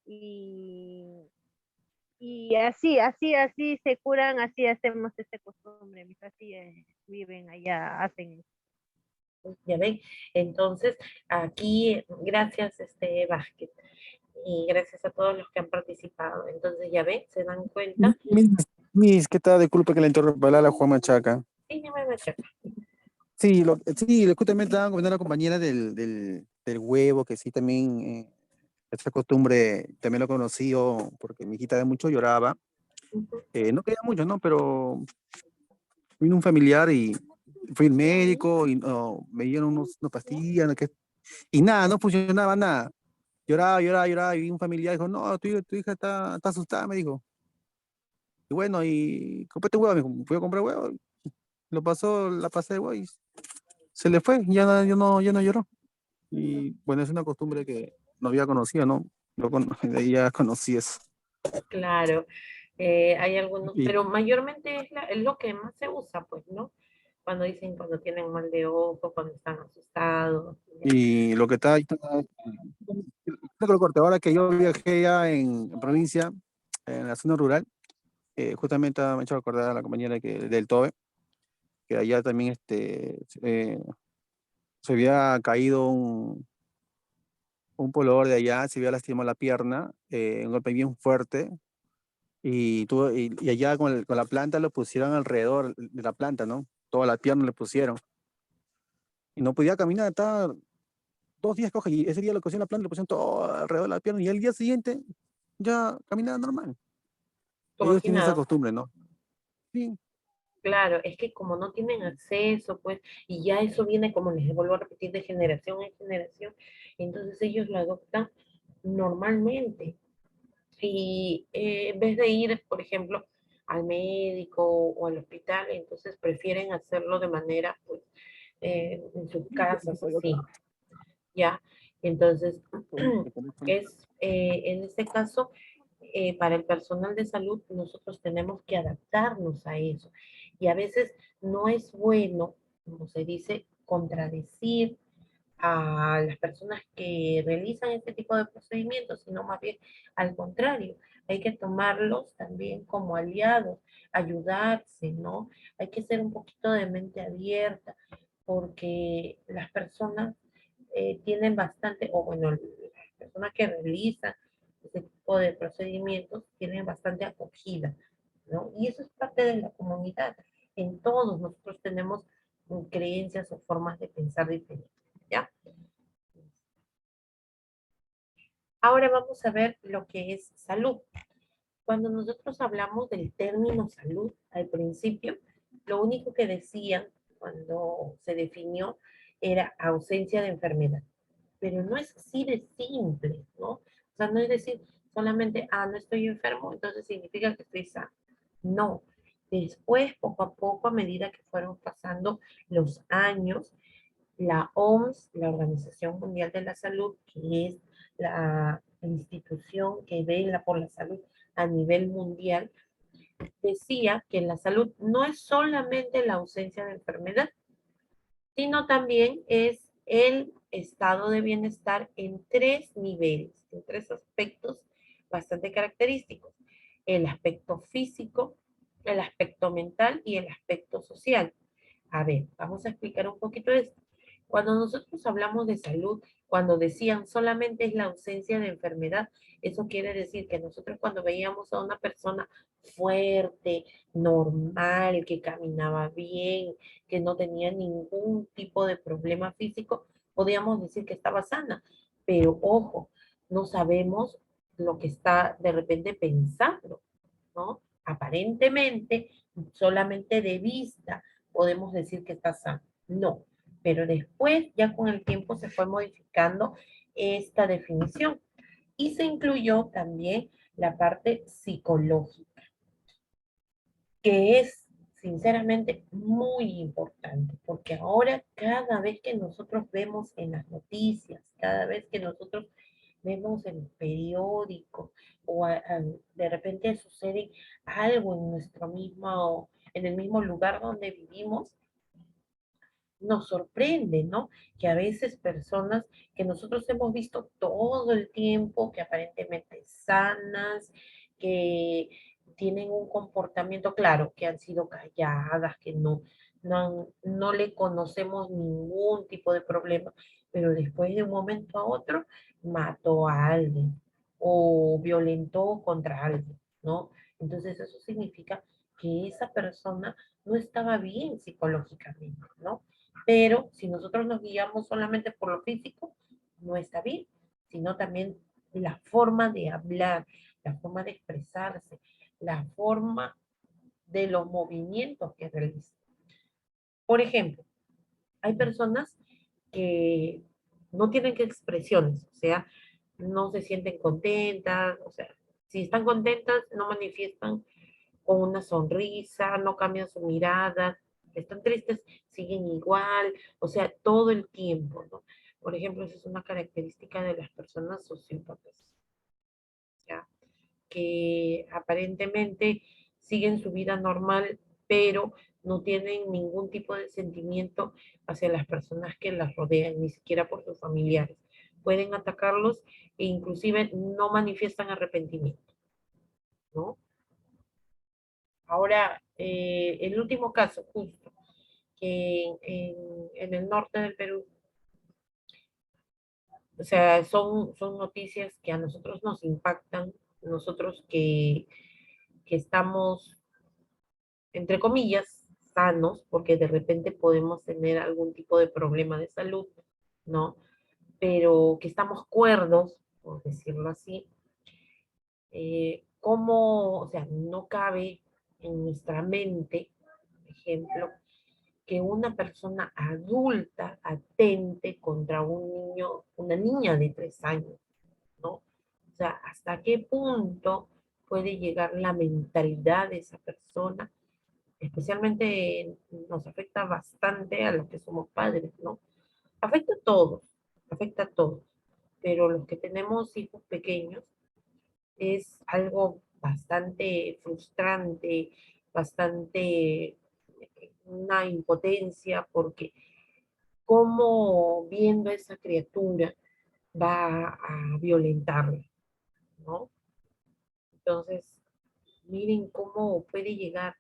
Y, y así se curan, así hacemos esta costumbre. Mis así viven allá, hacen. Ya ven, entonces aquí, gracias, Vázquez, y gracias a todos los que han participado. Entonces, ya ven, se dan cuenta. ¿Qué tal? Disculpe que le interrumpa, la Juan Machaca. Sí, no me machaca. Sí, justamente estaba comentando a la compañera del huevo, que sí, también esta costumbre también lo conocí yo, porque mi hijita de mucho lloraba. Ujú. No quería mucho, ¿no? Pero vino un familiar y fui al médico y me dieron unas pastillas, y nada, no funcionaba nada. Lloraba, lloraba, lloraba, y vi un familiar y dijo, no, tu hija está asustada, me dijo. Y bueno, y compré huevo, me dijo, fui a comprar huevo, la pasé de huevo y se le fue, ya no lloró. Y bueno, es una costumbre que no había conocido, ¿no? De ahí ya conocí eso. Claro. Hay algunos, Y, pero mayormente es lo que más se usa, pues, ¿no? Cuando dicen cuando tienen mal de ojo, cuando están asustados. ¿Ya? y lo que creo que lo corté. Ahora que yo viajé ya en provincia, en la zona rural, justamente me ha hecho acordar a la compañera del TOBE, que allá también se había caído un poblador de allá, se había lastimado la pierna, un golpe bien fuerte, y allá con la planta lo pusieron alrededor de la planta, ¿no? Toda la pierna le pusieron. Y no podía caminar, estaba 2 días coge, y ese día lo cosieron la planta, le pusieron todo alrededor de la pierna, y el día siguiente ya caminaba normal. Como Ellos si tienen esa nada. costumbre, ¿no? Sí, Claro, es que como no tienen acceso, pues, y ya eso viene, como les vuelvo a repetir, de generación en generación, entonces ellos lo adoptan normalmente. Y en vez de ir, por ejemplo, al médico o al hospital, entonces prefieren hacerlo de manera, pues, en sus casas, así, ¿ya? Entonces, en este caso, para el personal de salud, nosotros tenemos que adaptarnos a eso. Y a veces no es bueno, como se dice, contradecir a las personas que realizan este tipo de procedimientos, sino más bien al contrario, hay que tomarlos también como aliados, ayudarse, ¿no? Hay que ser un poquito de mente abierta, porque las personas tienen bastante, o bueno, las personas que realizan este tipo de procedimientos tienen bastante acogida, ¿no? Y eso es parte de la comunidad. En todos nosotros tenemos creencias o formas de pensar diferentes, ¿ya? Ahora vamos a ver lo que es salud. Cuando nosotros hablamos del término salud al principio, lo único que decían cuando se definió era ausencia de enfermedad. Pero no es así de simple, ¿no? O sea, no es decir solamente, no estoy enfermo, entonces significa que estoy sano. No. Después, poco a poco, a medida que fueron pasando los años, la OMS, la Organización Mundial de la Salud, que es la institución que vela por la salud a nivel mundial, decía que la salud no es solamente la ausencia de enfermedad, sino también es el estado de bienestar en 3 niveles, en 3 aspectos bastante característicos. El aspecto físico, el aspecto mental y el aspecto social. A ver, vamos a explicar un poquito esto. Cuando nosotros hablamos de salud, cuando decían solamente es la ausencia de enfermedad, eso quiere decir que nosotros cuando veíamos a una persona fuerte, normal, que caminaba bien, que no tenía ningún tipo de problema físico, podíamos decir que estaba sana. Pero ojo, no sabemos lo que está de repente pensando, ¿no? Aparentemente, solamente de vista, podemos decir que está sano. No, pero después, ya con el tiempo, se fue modificando esta definición y se incluyó también la parte psicológica, que es sinceramente muy importante, porque ahora cada vez que nosotros vemos en las noticias, cada vez que nosotros vemos en el periódico o de repente sucede algo en el mismo lugar donde vivimos, nos sorprende, ¿no? Que a veces personas que nosotros hemos visto todo el tiempo, que aparentemente sanas, que tienen un comportamiento claro, que han sido calladas, que no le conocemos ningún tipo de problema, pero después de un momento a otro mató a alguien o violentó contra alguien, ¿no? Entonces eso significa que esa persona no estaba bien psicológicamente, ¿no? Pero si nosotros nos guiamos solamente por lo físico, no está bien, sino también la forma de hablar, la forma de expresarse, la forma de los movimientos que realiza. Por ejemplo, hay personas que no tienen que expresiones, o sea, no se sienten contentas, o sea, si están contentas, no manifiestan con una sonrisa, no cambian su mirada, están tristes, siguen igual, o sea, todo el tiempo, ¿no? Por ejemplo, esa es una característica de las personas sociópatas, ¿ya? que aparentemente siguen su vida normal, pero no tienen ningún tipo de sentimiento hacia las personas que las rodean, ni siquiera por sus familiares. Pueden atacarlos e inclusive no manifiestan arrepentimiento, ¿no? Ahora, el último caso, justo, que en el norte del Perú, o sea, son noticias que a nosotros nos impactan, nosotros que estamos, entre comillas, sanos, porque de repente podemos tener algún tipo de problema de salud, ¿no? Pero que estamos cuerdos, por decirlo así, cómo, o sea, no cabe en nuestra mente, por ejemplo, que una persona adulta atente contra un niño, una niña de 3 años, ¿no? O sea, ¿hasta qué punto puede llegar la mentalidad de esa persona? Especialmente nos afecta bastante a los que somos padres, ¿no? Afecta a todos, pero los que tenemos hijos pequeños es algo bastante frustrante, bastante una impotencia, porque cómo viendo a esa criatura va a violentarla, ¿no? Entonces, miren cómo puede llegar,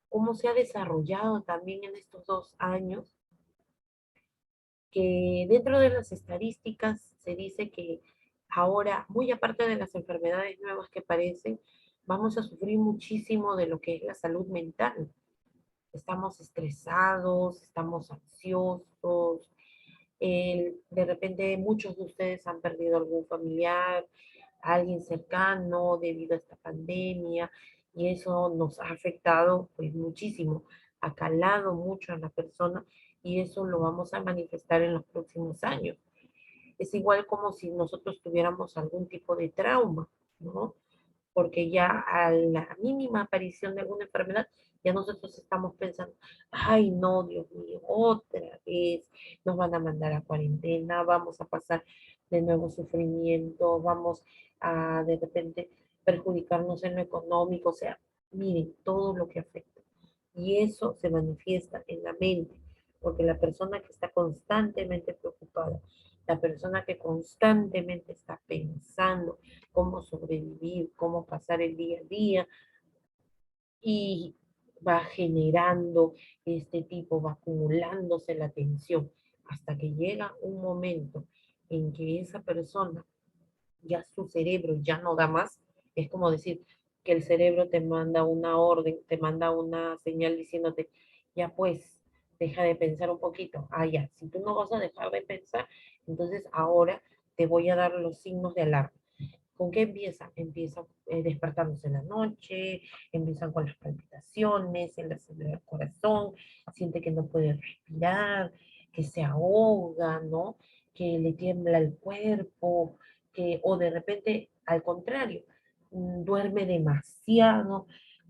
cómo se ha desarrollado también en estos 2 años, que dentro de las estadísticas se dice que ahora, muy aparte de las enfermedades nuevas que aparecen, vamos a sufrir muchísimo de lo que es la salud mental. Estamos estresados, estamos ansiosos, de repente muchos de ustedes han perdido algún familiar, a alguien cercano debido a esta pandemia, y eso nos ha afectado pues muchísimo, ha calado mucho a la persona, y eso lo vamos a manifestar en los próximos años. Es igual como si nosotros tuviéramos algún tipo de trauma, ¿no? Porque ya a la mínima aparición de alguna enfermedad, ya nosotros estamos pensando, ay no, Dios mío, otra vez nos van a mandar a cuarentena, vamos a pasar de nuevo sufrimiento, vamos a de repente perjudicarnos en lo económico, o sea, miren todo lo que afecta. Y eso se manifiesta en la mente, porque la persona que está constantemente preocupada, la persona que constantemente está pensando cómo sobrevivir, cómo pasar el día a día, y va generando este tipo, va acumulándose la tensión, hasta que llega un momento en que esa persona, ya su cerebro ya no da más. Es como decir que el cerebro te manda una orden, te manda una señal diciéndote, ya pues, deja de pensar un poquito. Ah, ya, si tú no vas a dejar de pensar, entonces ahora te voy a dar los signos de alarma. ¿Con qué empieza? Empieza despertándose en la noche, empiezan con las palpitaciones, el acelerar el corazón, siente que no puede respirar, que se ahoga, ¿no? Que le tiembla el cuerpo, que, o de repente, al contrario, duerme demasiado,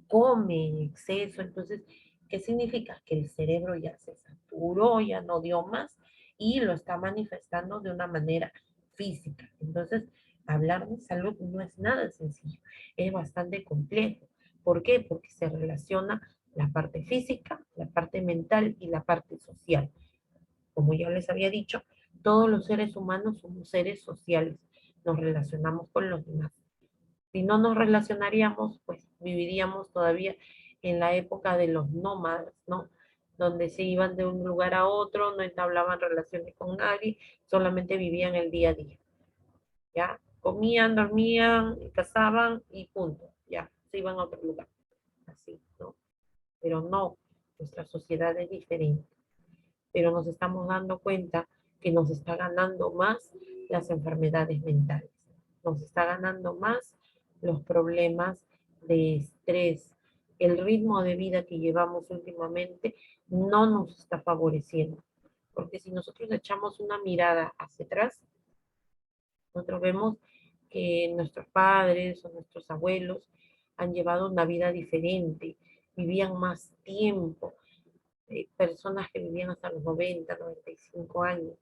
come en exceso. Entonces, ¿qué significa? Que el cerebro ya se saturó, ya no dio más y lo está manifestando de una manera física. Entonces, hablar de salud no es nada sencillo, es bastante complejo. ¿Por qué? Porque se relaciona la parte física, la parte mental y la parte social. Como ya les había dicho, todos los seres humanos somos seres sociales, nos relacionamos con los demás. Si no nos relacionaríamos, pues viviríamos todavía en la época de los nómadas, ¿no? Donde se iban de un lugar a otro, no entablaban relaciones con nadie, solamente vivían el día a día. ¿Ya? Comían, dormían, cazaban y punto, ya, se iban a otro lugar, así, ¿no? Pero no, nuestra sociedad es diferente, pero nos estamos dando cuenta que nos está ganando más las enfermedades mentales, nos está ganando más los problemas de estrés, el ritmo de vida que llevamos últimamente no nos está favoreciendo, porque si nosotros echamos una mirada hacia atrás, nosotros vemos que nuestros padres o nuestros abuelos han llevado una vida diferente, vivían más tiempo, personas que vivían hasta los 90, 95 años.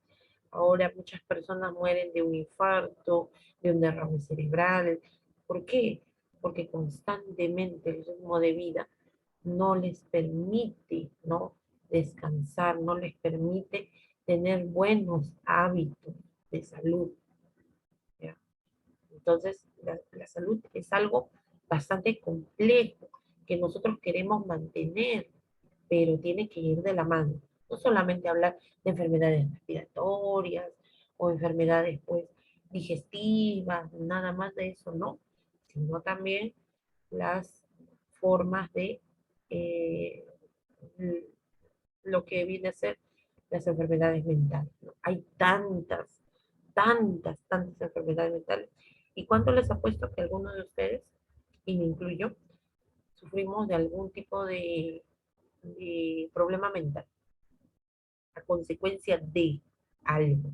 Ahora muchas personas mueren de un infarto, de un derrame cerebral. ¿Por qué? porque constantemente el ritmo de vida no les permite, ¿no?, descansar, no les permite tener buenos hábitos de salud, ¿ya? Entonces, la salud es algo bastante complejo que nosotros queremos mantener, pero tiene que ir de la mano. No solamente hablar de enfermedades respiratorias o enfermedades, pues, digestivas, nada más de eso, no, sino también las formas de eh, lo que viene a ser las enfermedades mentales, ¿no? Hay tantas enfermedades mentales. ¿Y cuánto les apuesto que algunos de ustedes, y me incluyo, sufrimos de algún tipo de problema mental a consecuencia de algo,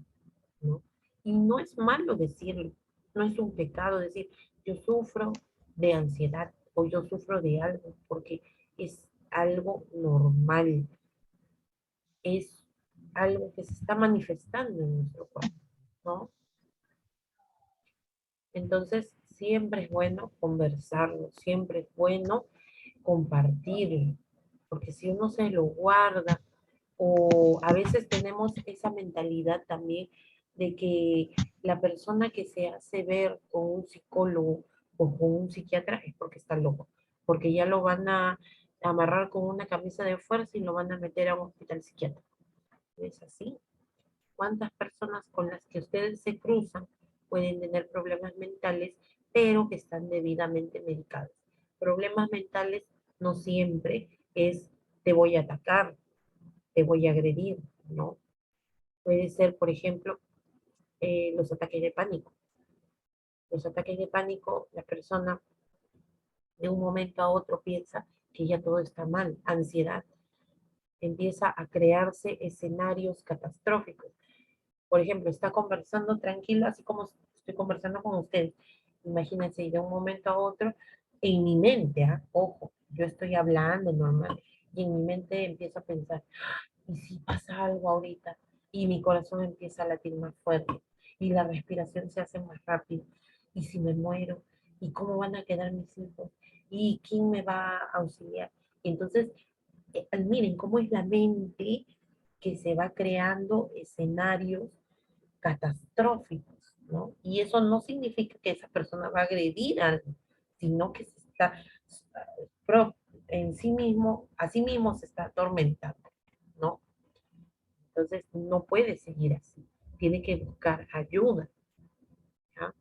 ¿no? Y no es malo decirlo, no es un pecado decir, yo sufro de ansiedad o yo sufro de algo, porque es algo normal, es algo que se está manifestando en nuestro cuerpo, ¿no? Entonces, siempre es bueno conversarlo, siempre es bueno compartirlo, porque si uno se lo guarda, o a veces tenemos esa mentalidad también de que la persona que se hace ver con un psicólogo o con un psiquiatra es porque está loco, porque ya lo van a amarrar con una camisa de fuerza y lo van a meter a un hospital psiquiátrico. ¿Es así? ¿Cuántas personas con las que ustedes se cruzan pueden tener problemas mentales, pero que están debidamente medicados? Problemas mentales no siempre es te voy a atacar, te voy a agredir, ¿no? Puede ser, por ejemplo, los ataques de pánico. Los ataques de pánico, la persona de un momento a otro piensa que ya todo está mal, ansiedad, empieza a crearse escenarios catastróficos. Por ejemplo, está conversando tranquilo, así como estoy conversando con usted. Imagínense, y de un momento a otro, en mi mente, ojo, yo estoy hablando normal, y en mi mente empiezo a pensar, ¿y si pasa algo ahorita? Y mi corazón empieza a latir más fuerte, y la respiración se hace más rápido. ¿Y si me muero? ¿Y cómo van a quedar mis hijos? ¿Y quién me va a auxiliar? Y entonces, miren cómo es la mente que se va creando escenarios catastróficos, ¿no? Y eso no significa que esa persona va a agredir a alguien, sino que se está en sí mismo, a sí mismo se está atormentando, ¿no? Entonces no puede seguir así, tiene que buscar ayuda, ¿ya?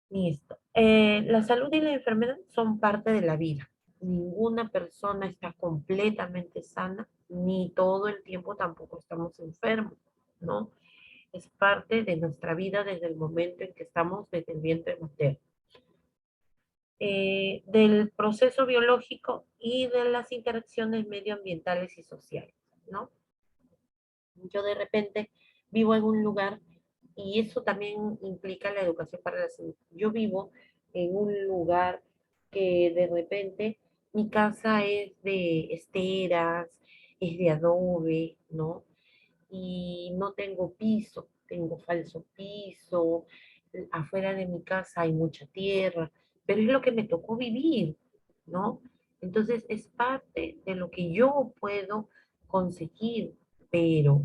Listo. La salud y la enfermedad son parte de la vida. Ninguna persona está completamente sana, ni todo el tiempo tampoco estamos enfermos, ¿no? Es parte de nuestra vida desde el momento en que estamos desde el vientre materno. Del proceso biológico y de las interacciones medioambientales y sociales, ¿no? Yo de repente vivo en un lugar y eso también implica la educación para la salud. Yo vivo en un lugar que de repente mi casa es de esteras, es de adobe, ¿no? Y no tengo piso, tengo falso piso, afuera de mi casa hay mucha tierra, pero es lo que me tocó vivir, ¿no? Entonces es parte de lo que yo puedo conseguir, pero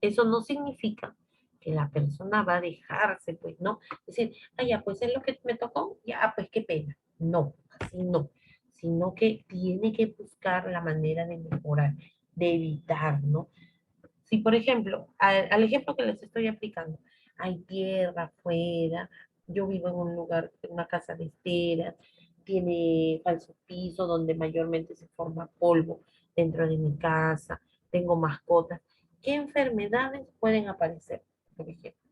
eso no significa que la persona va a dejarse, pues, ¿no? Es decir, ah, ya, pues es lo que me tocó, ya, pues qué pena. No, así no. Sino que tiene que buscar la manera de mejorar, de evitar, ¿no? Si, por ejemplo, al ejemplo que les estoy aplicando, hay tierra afuera, yo vivo en un lugar, en una casa de esteras, tiene falso piso donde mayormente se forma polvo dentro de mi casa, tengo mascotas. ¿Qué enfermedades pueden aparecer, por ejemplo?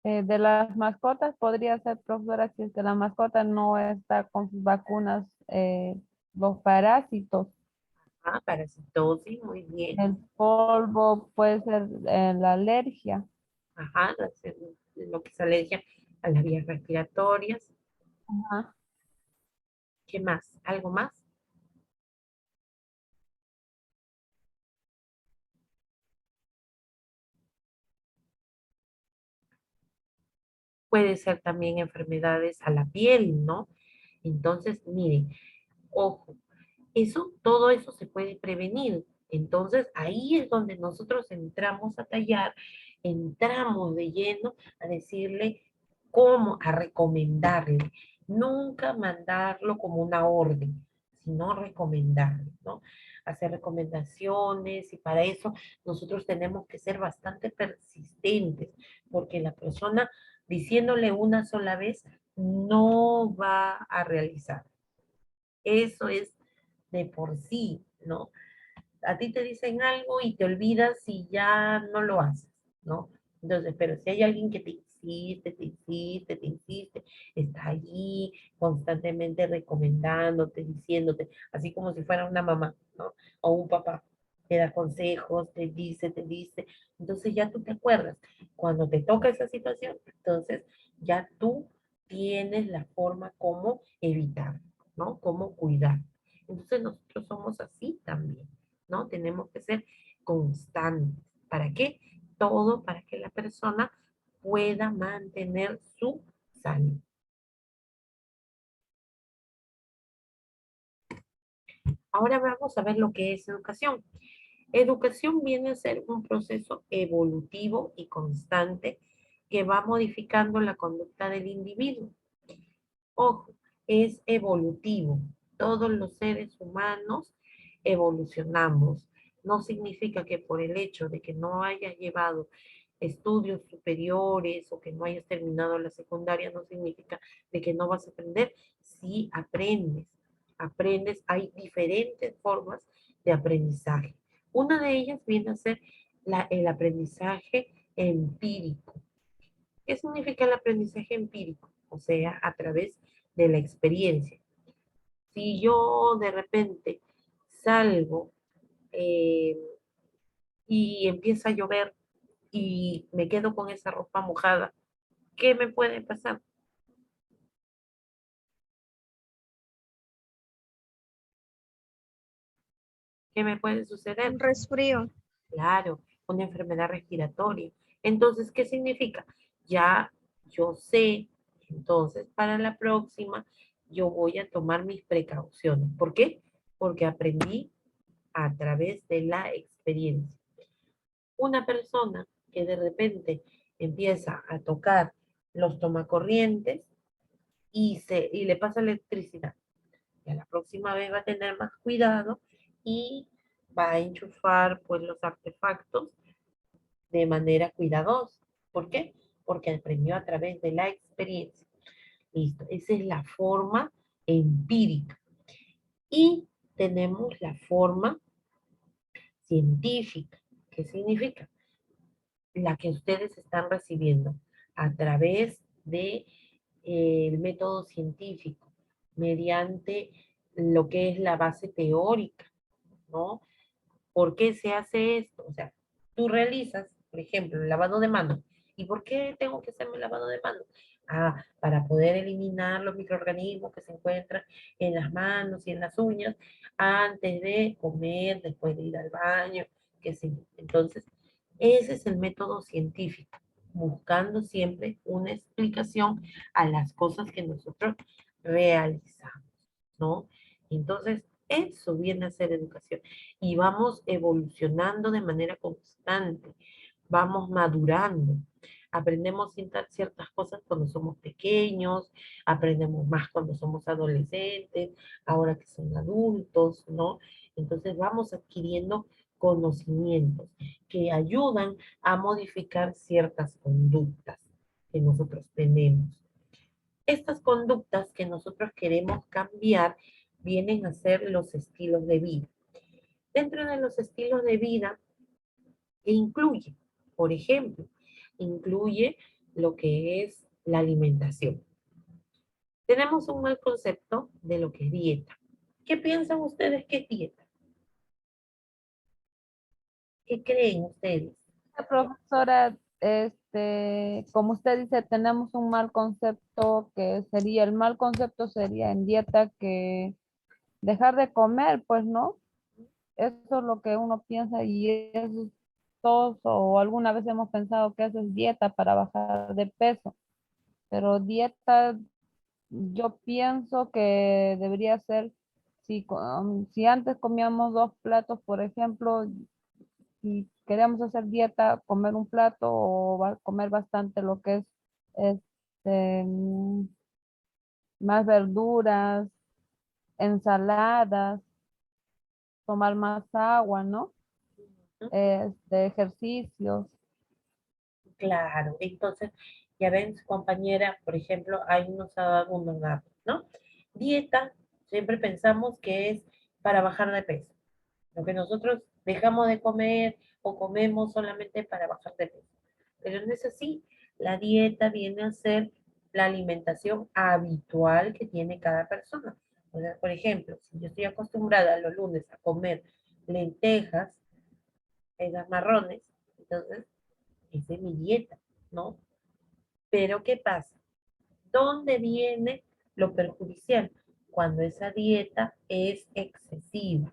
De las mascotas podría ser, profesora, si es que la mascota no está con sus vacunas, los parásitos, Ah, parasitosis, muy bien. el polvo, puede ser la alergia. Ajá, lo que es alergia a las vías respiratorias. Ajá. ¿Qué más? ¿Algo más? puede ser también enfermedades a la piel, ¿no? Entonces, miren, ojo, todo eso se puede prevenir. Entonces, ahí es donde nosotros entramos a tallar, entramos de lleno a decirle cómo, a recomendarle. Nunca mandarlo como una orden, sino recomendarle, ¿no? Hacer recomendaciones y para eso nosotros tenemos que ser bastante persistentes, porque la persona diciéndole una sola vez no va a realizar. Eso es de por sí, ¿no? A ti te dicen algo y te olvidas y ya no lo haces, ¿no? Entonces, pero si hay alguien que te insiste, te insiste, te insiste, está allí constantemente recomendándote, diciéndote, así como si fuera una mamá, ¿no? O un papá, te da consejos, te dice, entonces ya tú te acuerdas. Cuando te toca esa situación, entonces ya tú tienes la forma como evitar, ¿no? Cómo cuidar. Entonces nosotros somos así también, ¿no? Tenemos que ser constantes. ¿Para qué? Todo para que la persona pueda mantener su salud. Ahora vamos a ver lo que es educación. Educación viene a ser un proceso evolutivo y constante que va modificando la conducta del individuo. Ojo, es evolutivo. Todos los seres humanos evolucionamos. No significa que por el hecho de que no hayas llevado estudios superiores o que no hayas terminado la secundaria, no significa de que no vas a aprender. Sí aprendes. Aprendes, hay diferentes formas de aprendizaje. Una de ellas viene a ser el aprendizaje empírico. ¿Qué significa el aprendizaje empírico? O sea, a través de la experiencia. Si yo de repente salgo eh, y empieza a llover y me quedo con esa ropa mojada, ¿qué me puede pasar? ¿Qué me puede suceder? Un resfrío. Claro, una enfermedad respiratoria. Entonces, ¿qué significa? Ya yo sé, entonces para la próxima yo voy a tomar mis precauciones. ¿Por qué? Porque aprendí a través de la experiencia. Una persona que de repente empieza a tocar los tomacorrientes y le pasa electricidad. Y a la próxima vez va a tener más cuidado y va a enchufar pues los artefactos de manera cuidadosa. ¿Por qué? Porque aprendió a través de la experiencia. Listo, esa es la forma empírica. Y tenemos la forma científica. ¿Qué significa? La que ustedes están recibiendo a través de el método científico, mediante lo que es la base teórica, ¿no? ¿Por qué se hace esto? O sea, tú realizas, por ejemplo, el lavado de manos. ¿Y por qué tengo que hacerme el lavado de manos? Ah, para poder eliminar los microorganismos que se encuentran en las manos y en las uñas antes de comer, después de ir al baño, qué sé yo. Entonces, ese es el método científico, buscando siempre una explicación a las cosas que nosotros realizamos, ¿no? Entonces, eso viene a ser educación. Y vamos evolucionando de manera constante, vamos madurando. Aprendemos ciertas cosas cuando somos pequeños, aprendemos más cuando somos adolescentes, ahora que son adultos, ¿no? Entonces vamos adquiriendo conocimientos que ayudan a modificar ciertas conductas que nosotros tenemos. Estas conductas que nosotros queremos cambiar vienen a ser los estilos de vida. Dentro de los estilos de vida incluye, por ejemplo, incluye lo que es la alimentación. Tenemos un mal concepto de lo que es dieta. ¿Qué piensan ustedes que es dieta? ¿Qué creen ustedes? Profesora, como usted dice, tenemos un mal concepto que sería, el mal concepto sería en dieta que dejar de comer, pues no, eso es lo que uno piensa y eso todos o alguna vez hemos pensado que eso es dieta para bajar de peso. Pero dieta, yo pienso que debería ser, si antes comíamos 2 platos, por ejemplo, si queremos hacer dieta, comer un plato o comer bastante lo que es este, más verduras, ensaladas, tomar más agua, ¿no? Ejercicios. Claro, entonces, ya ven, su compañera, por ejemplo, ahí nos ha dado unos datos, ¿no? Dieta, siempre pensamos que es para bajar de peso. Lo que nosotros dejamos de comer o comemos solamente para bajar de peso. Pero no es así. La dieta viene a ser la alimentación habitual que tiene cada persona. O sea, por ejemplo, si yo estoy acostumbrada los lunes a comer lentejas, marrones, entonces esa es mi dieta, ¿no? Pero ¿qué pasa? ¿Dónde viene lo perjudicial? Cuando esa dieta es excesiva.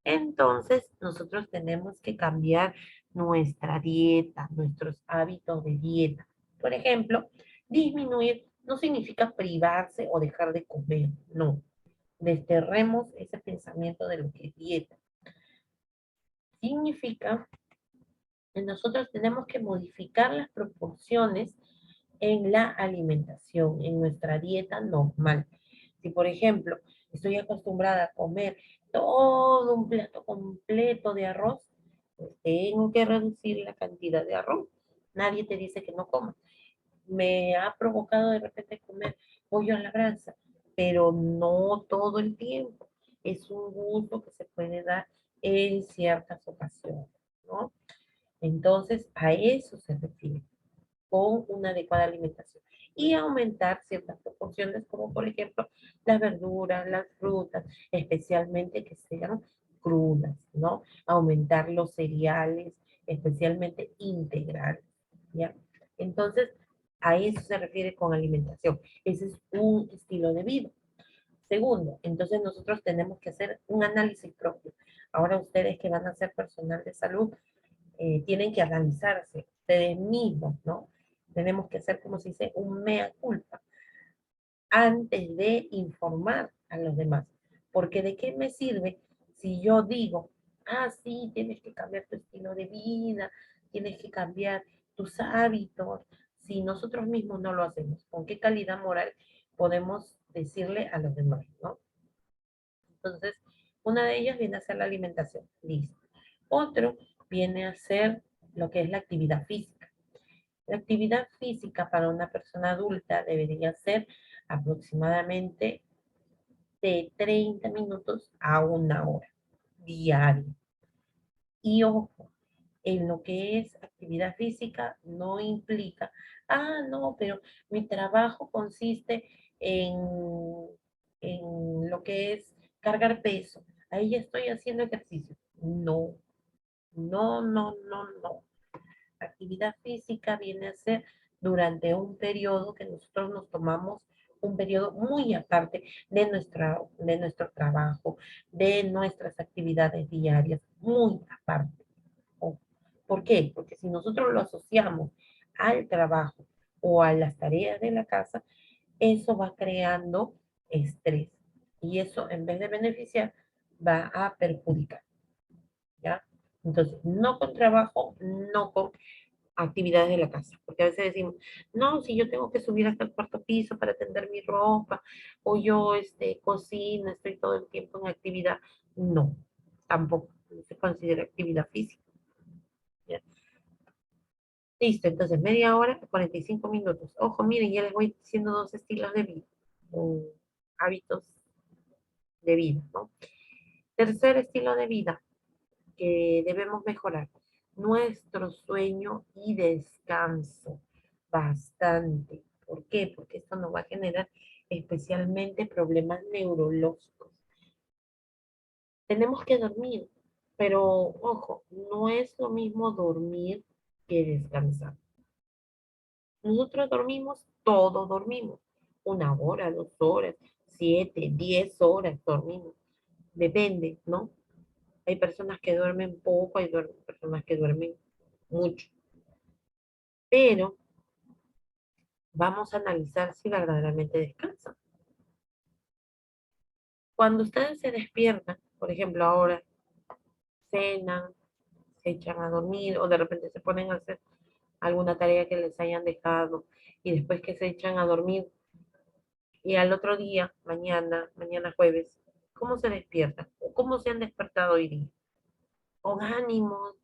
Entonces, nosotros tenemos que cambiar nuestra dieta, nuestros hábitos de dieta. Por ejemplo, disminuir no significa privarse o dejar de comer, no. Desterremos ese pensamiento de lo que es dieta. Significa que nosotros tenemos que modificar las proporciones en la alimentación, en nuestra dieta normal. Si, por ejemplo, estoy acostumbrada a comer todo un plato completo de arroz, pues tengo que reducir la cantidad de arroz. Nadie te dice que no comas. Me ha provocado de repente comer pollo a la brasa, pero no todo el tiempo. Es un gusto que se puede dar en ciertas ocasiones, ¿no? Entonces, a eso se refiere con una adecuada alimentación y aumentar ciertas proporciones como por ejemplo las verduras, las frutas, especialmente que sean crudas, ¿no? Aumentar los cereales, especialmente integrales, ¿ya? Entonces, a eso se refiere con alimentación. Ese es un estilo de vida. Segundo, entonces nosotros tenemos que hacer un análisis propio. Ahora ustedes que van a ser personal de salud, tienen que analizarse ustedes mismos, ¿no? Tenemos que hacer, como se dice, un mea culpa antes de informar a los demás. Porque ¿de qué me sirve si yo digo, ah, sí, tienes que cambiar tu estilo de vida, tienes que cambiar tus hábitos, si nosotros mismos no lo hacemos? ¿Con qué calidad moral podemos decirle a los demás, ¿no? Entonces, una de ellas viene a ser la alimentación. Listo. Otro viene a ser lo que es la actividad física. La actividad física para una persona adulta debería ser aproximadamente de 30 minutos a 1 hora diario. Y ojo, en lo que es actividad física no implica, ah, no, pero mi trabajo consiste en, en lo que es cargar peso. Ahí ya estoy haciendo ejercicio. No, no, no, no, no. Actividad física viene a ser durante un periodo que nosotros nos tomamos, un periodo muy aparte de nuestro trabajo, de nuestras actividades diarias, muy aparte. ¿Por qué? Porque si nosotros lo asociamos al trabajo o a las tareas de la casa, eso va creando estrés. Y eso, en vez de beneficiar, va a perjudicar. ¿Ya? Entonces, no con trabajo, no con actividades de la casa, porque a veces decimos, no, si yo tengo que subir hasta el 4.º piso para tender mi ropa, o yo cocino, estoy todo el tiempo en actividad, no, tampoco, no se considera actividad física. ¿Ya? Listo, entonces media hora, 45 minutos. Ojo, miren, ya les voy diciendo 2 estilos de vida, o hábitos de vida, ¿no? Tercer estilo de vida que debemos mejorar, nuestro sueño y descanso bastante. ¿Por qué? Porque esto nos va a generar especialmente problemas neurológicos. Tenemos que dormir, pero ojo, no es lo mismo dormir que descansar. Nosotros dormimos, todos dormimos, 1 hora, 2 horas, 7, 10 horas dormimos. Depende, ¿no? Hay personas que duermen poco, hay personas que duermen mucho. Pero vamos a analizar si verdaderamente descansan. Cuando ustedes se despiertan, por ejemplo, ahora cenan, se echan a dormir o de repente se ponen a hacer alguna tarea que les hayan dejado y después que se echan a dormir y al otro día, mañana jueves, ¿cómo se despiertan? ¿O cómo se han despertado hoy día? Con ánimos,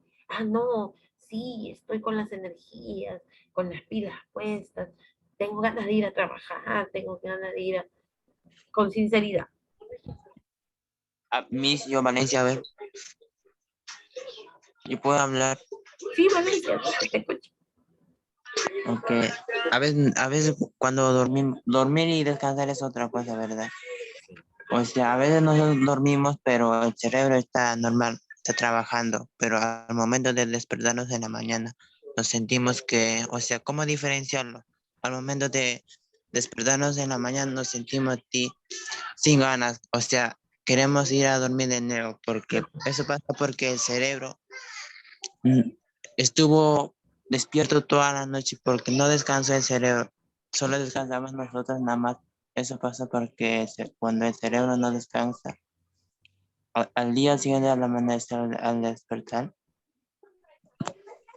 no, sí, estoy con las energías, con las pilas puestas, tengo ganas de ir a trabajar, tengo ganas de ir a... con sinceridad. Miss, yo Valencia, a ver, yo puedo hablar. Sí, Valencia, te escucho. Ok, a veces cuando dormir y descansar es otra cosa, ¿verdad? O sea, a veces nosotros dormimos, pero el cerebro está normal, está trabajando, pero al momento de despertarnos en la mañana, nos sentimos que, o sea, ¿cómo diferenciarlo? Al momento de despertarnos en la mañana nos sentimos sin ganas, o sea, queremos ir a dormir de nuevo, porque eso pasa porque el cerebro mm, estuvo despierto toda la noche porque no descansó el cerebro, solo descansamos nosotros nada más. Eso pasa porque cuando el cerebro no descansa, al día siguiente al amanecer, al despertar,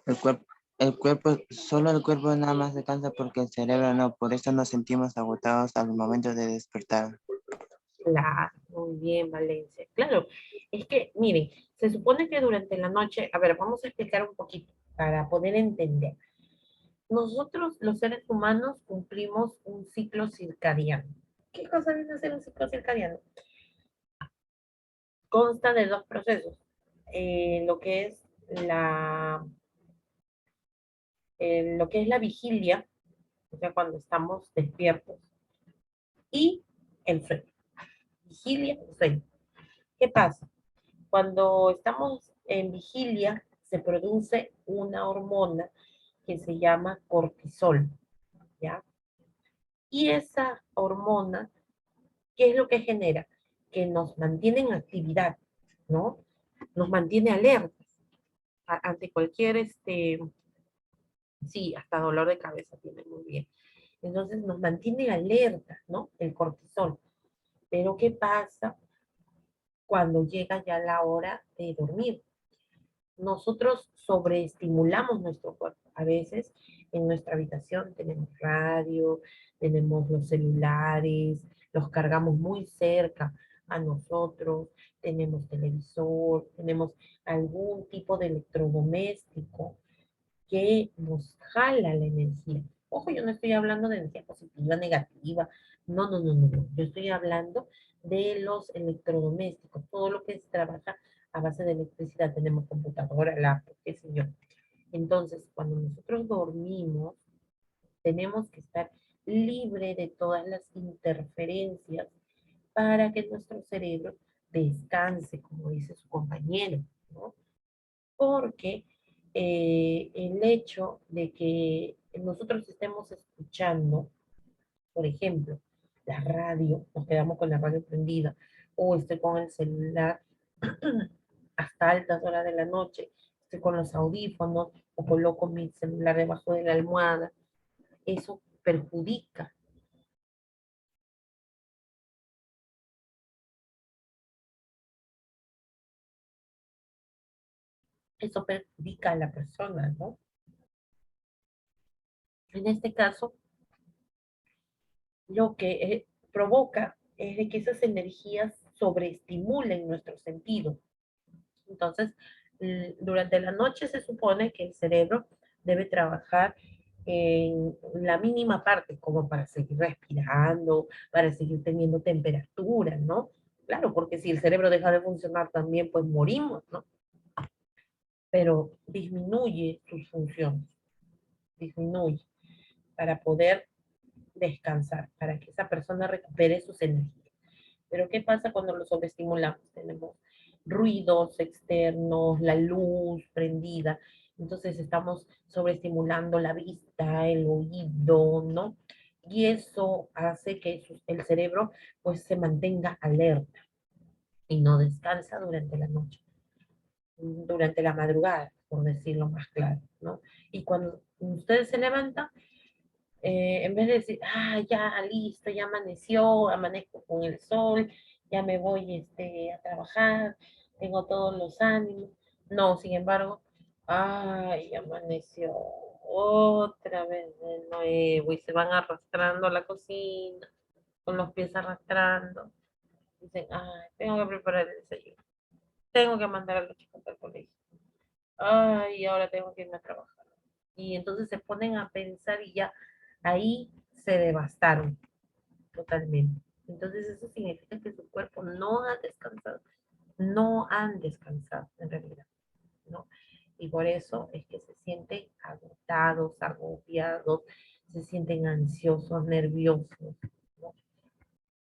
el cuerpo, solo el cuerpo nada más descansa porque el cerebro no, por eso nos sentimos agotados al momento de despertar. Claro, muy bien, Valencia. Claro, es que, miren, se supone que durante la noche, a ver, vamos a explicar un poquito para poder entender. Nosotros, los seres humanos, cumplimos un ciclo circadiano. ¿Qué cosa viene a ser un ciclo circadiano? Consta de dos procesos. Lo que es lo que es la vigilia, o sea, cuando estamos despiertos, y el sueño. Vigilia y sueño. ¿Qué pasa? Cuando estamos en vigilia, se produce una hormona que se llama cortisol, ¿ya? Y esa hormona, ¿qué es lo que genera? Que nos mantiene en actividad, ¿no? Nos mantiene alertas ante cualquier, sí, hasta dolor de cabeza tiene muy bien. Entonces nos mantiene alertas, ¿no? El cortisol. Pero ¿qué pasa cuando llega ya la hora de dormir? Nosotros sobreestimulamos nuestro cuerpo. A veces en nuestra habitación tenemos radio, tenemos los celulares, los cargamos muy cerca a nosotros, tenemos televisor, tenemos algún tipo de electrodoméstico que nos jala la energía. Ojo, yo no estoy hablando de energía positiva, negativa. No, no, no, no, no. Yo estoy hablando de los electrodomésticos, todo lo que se trabaja a base de electricidad. Tenemos computadora, laptop, qué sé yo. Entonces, cuando nosotros dormimos, tenemos que estar libre de todas las interferencias para que nuestro cerebro descanse, como dice su compañero, ¿no? Porque el hecho de que nosotros estemos escuchando, por ejemplo, la radio, nos quedamos con la radio prendida, o estoy con el celular hasta altas horas de la noche, estoy con los audífonos, o coloco mi celular debajo de la almohada, eso perjudica. Eso perjudica a la persona, ¿no? En este caso, lo que provoca es de que esas energías sobreestimulen nuestro sentido. Entonces, durante la noche se supone que el cerebro debe trabajar en la mínima parte, como para seguir respirando, para seguir teniendo temperatura, ¿no? Claro, porque si el cerebro deja de funcionar también, pues morimos, ¿no? Pero disminuye sus funciones, disminuye para poder descansar, para que esa persona recupere sus energías. Pero ¿qué pasa cuando lo sobreestimulamos? Tenemos ruidos externos, la luz prendida, entonces estamos sobreestimulando la vista, el oído, ¿no? Y eso hace que el cerebro pues se mantenga alerta y no descansa durante la noche, durante la madrugada, por decirlo más claro, ¿no? Y cuando ustedes se levantan, En vez de decir, ya listo, ya amaneció, amanezco con el sol, ya me voy a trabajar, tengo todos los ánimos. No, sin embargo, ay, amaneció otra vez de nuevo y se van arrastrando a la cocina, con los pies arrastrando. Dicen, ay, tengo que preparar el desayuno, tengo que mandar a los chicos al colegio. Ay, ahora tengo que irme a trabajar. Y entonces se ponen a pensar y ya ahí se devastaron totalmente. Entonces eso significa que su cuerpo no ha descansado, no han descansado en realidad, ¿no? Y por eso es que se sienten agotados, agobiados, se sienten ansiosos, nerviosos, ¿no?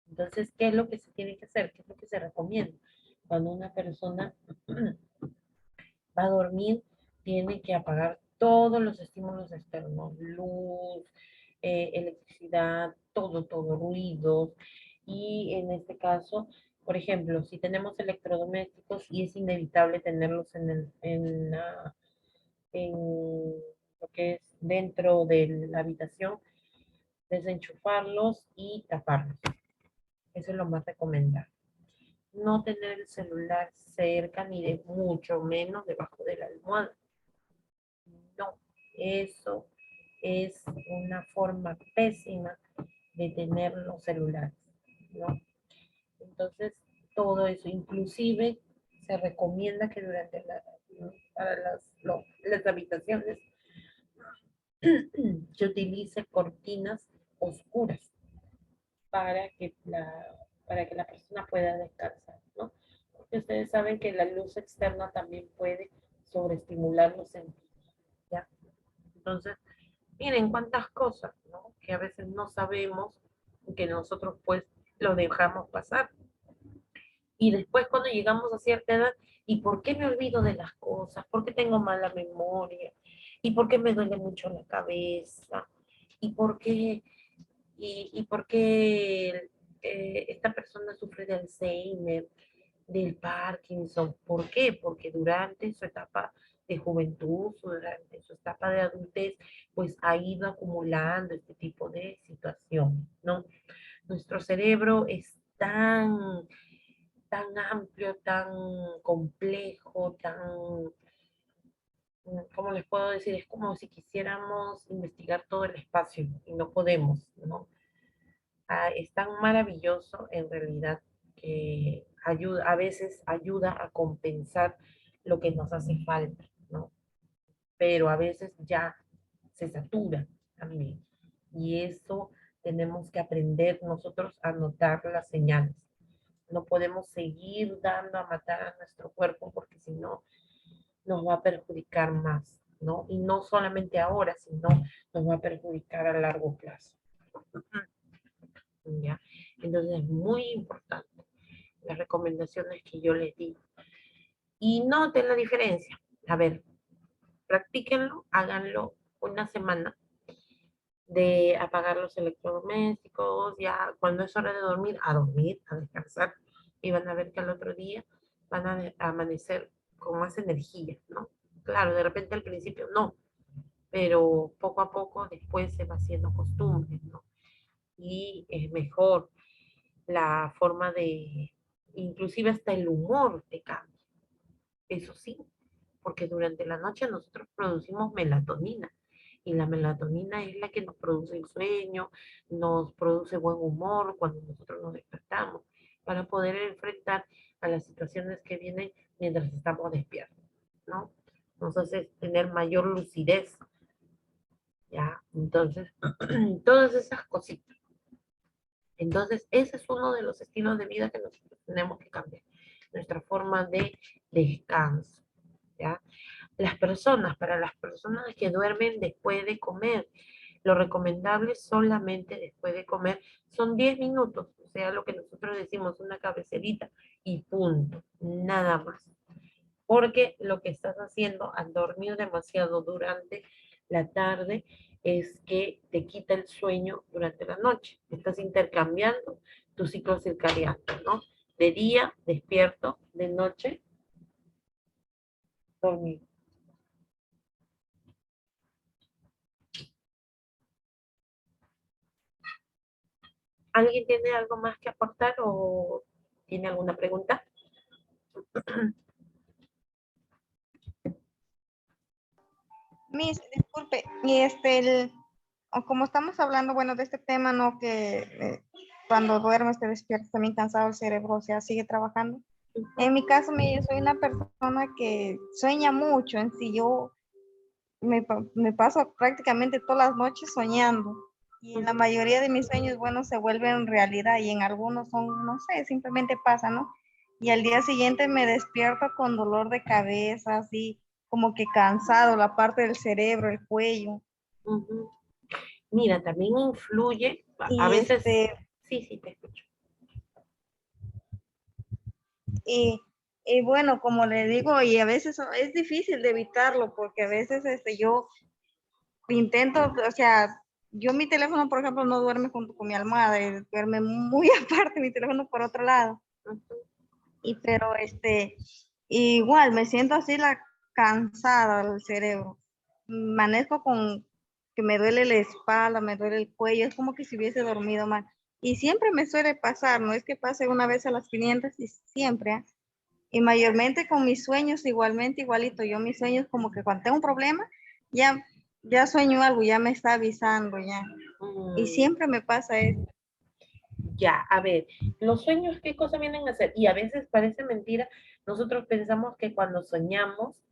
Entonces, ¿qué es lo que se tiene que hacer? ¿Qué es lo que se recomienda? Cuando una persona va a dormir, tiene que apagar todos los estímulos externos, luz, electricidad, todo, ruidos. Y en este caso, por ejemplo, si tenemos electrodomésticos y es inevitable tenerlos en lo que es dentro de la habitación, desenchufarlos y taparlos. Eso es lo más recomendable. No tener el celular cerca ni de mucho menos debajo de la almohada. No, eso es una forma pésima de tener los celulares, ¿no? Entonces, todo eso, inclusive se recomienda que durante para las habitaciones se utilice cortinas oscuras para que la persona pueda descansar, ¿no? Porque ustedes saben que la luz externa también puede sobreestimular los sentidos, ¿ya? Entonces, miren cuántas cosas, ¿no? Que a veces no sabemos, que nosotros pues lo dejamos pasar. Y después cuando llegamos a cierta edad, ¿y por qué me olvido de las cosas? ¿Por qué tengo mala memoria? ¿Y por qué me duele mucho la cabeza? ¿Y por qué, y por qué esta persona sufre de Alzheimer, del Parkinson? ¿Por qué? Porque durante su etapa de juventud, durante su etapa de adultez, pues ha ido acumulando este tipo de situaciones, ¿no? Nuestro cerebro es tan amplio, tan complejo, ¿cómo les puedo decir? Es como si quisiéramos investigar todo el espacio y no podemos, ¿no? Es tan maravilloso en realidad que a veces ayuda a compensar lo que nos hace falta, ¿no? Pero a veces ya se satura también. Y eso tenemos que aprender nosotros a notar las señales. No podemos seguir dando a matar a nuestro cuerpo porque si no nos va a perjudicar más, ¿no? Y no solamente ahora, sino nos va a perjudicar a largo plazo. ¿Ya? Entonces es muy importante las recomendaciones que yo les digo. Y noten la diferencia. A ver, practíquenlo, háganlo una semana de apagar los electrodomésticos, ya cuando es hora de dormir, a dormir, a descansar, y van a ver que al otro día van a amanecer con más energía, ¿no? Claro, de repente al principio no, pero poco a poco después se va haciendo costumbre, ¿no? Y es mejor la forma de, inclusive hasta el humor te cambia, eso sí, porque durante la noche nosotros producimos melatonina y la melatonina es la que nos produce el sueño, nos produce buen humor cuando nosotros nos despertamos para poder enfrentar a las situaciones que vienen mientras estamos despiertos, ¿no? Nos hace tener mayor lucidez, ¿ya? Entonces, todas esas cositas. Entonces, ese es uno de los estilos de vida que nosotros tenemos que cambiar, nuestra forma de descanso, ¿ya? Para las personas que duermen después de comer, lo recomendable solamente después de comer son 10 minutos, o sea, lo que nosotros decimos una cabezerita y punto, nada más. Porque lo que estás haciendo al dormir demasiado durante la tarde es que te quita el sueño durante la noche. Estás intercambiando tu ciclo circadiano, ¿no? De día, despierto, de noche, dormir. ¿Alguien tiene algo más que aportar o tiene alguna pregunta? Miss, disculpe, y o como estamos hablando, bueno, de este tema, ¿no? Que cuando duermes te despiertas también cansado el cerebro, o sea, sigue trabajando. En mi caso, yo soy una persona que sueña mucho, en sí, yo me paso prácticamente todas las noches soñando. Y en la mayoría de mis sueños, bueno, se vuelven realidad y en algunos son, no sé, simplemente pasa, ¿no? Y al día siguiente me despierto con dolor de cabeza, así como que cansado, la parte del cerebro, el cuello. Ujú. Mira, también influye, a Y veces, sí, sí, te escucho. y, y bueno, como le digo, y a veces es difícil de evitarlo porque a veces yo intento, o sea, yo mi teléfono, por ejemplo, no duerme junto con mi almohada, duerme muy aparte mi teléfono por otro lado. Y pero igual me siento así cansada del cerebro. Manejo con que me duele la espalda, me duele el cuello, es como que si hubiese dormido mal. Y siempre me suele pasar, no es que pase una vez a las 500 y siempre, ¿ah? Y mayormente con mis sueños igualmente, igualito. Yo mis sueños como que cuando tengo un problema, ya, ya sueño algo, ya me está avisando ya. Y siempre me pasa eso. Ya, a ver, los sueños, ¿qué cosa vienen a hacer? Y a veces parece mentira, nosotros pensamos que cuando soñamos,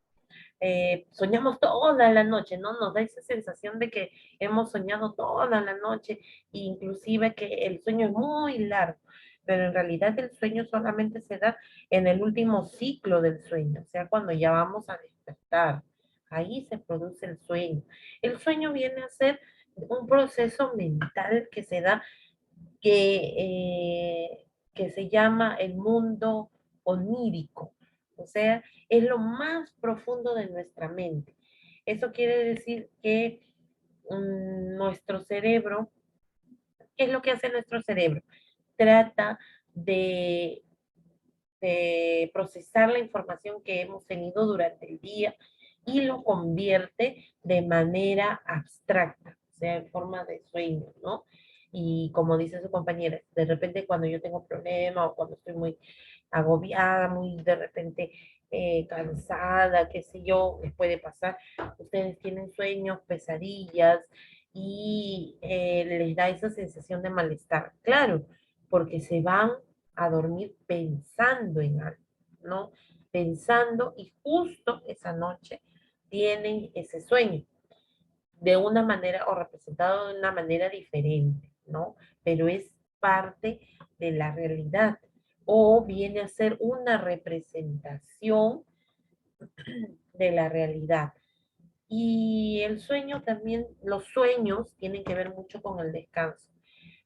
soñamos toda la noche, ¿no? Nos da esa sensación de que hemos soñado toda la noche, inclusive que el sueño es muy largo, pero en realidad el sueño solamente se da en el último ciclo del sueño, o sea, cuando ya vamos a despertar. Ahí se produce el sueño. El sueño viene a ser un proceso mental que se da que se llama el mundo onírico, o sea, es lo más profundo de nuestra mente. Eso quiere decir que nuestro cerebro, ¿qué es lo que hace nuestro cerebro? Trata de, de procesar la información que hemos tenido durante el día y lo convierte de manera abstracta, o sea, en forma de sueño, ¿no? Y como dice su compañera, de repente cuando yo tengo problemas o cuando estoy muy agobiada, muy de repente cansada, qué sé yo, les puede pasar, ustedes tienen sueños, pesadillas y les da esa sensación de malestar. Claro, porque se van a dormir pensando en algo, ¿no? Pensando y justo esa noche tienen ese sueño de una manera o representado de una manera diferente, ¿no? Pero es parte de la realidad o viene a ser una representación de la realidad. Y el sueño también, los sueños tienen que ver mucho con el descanso,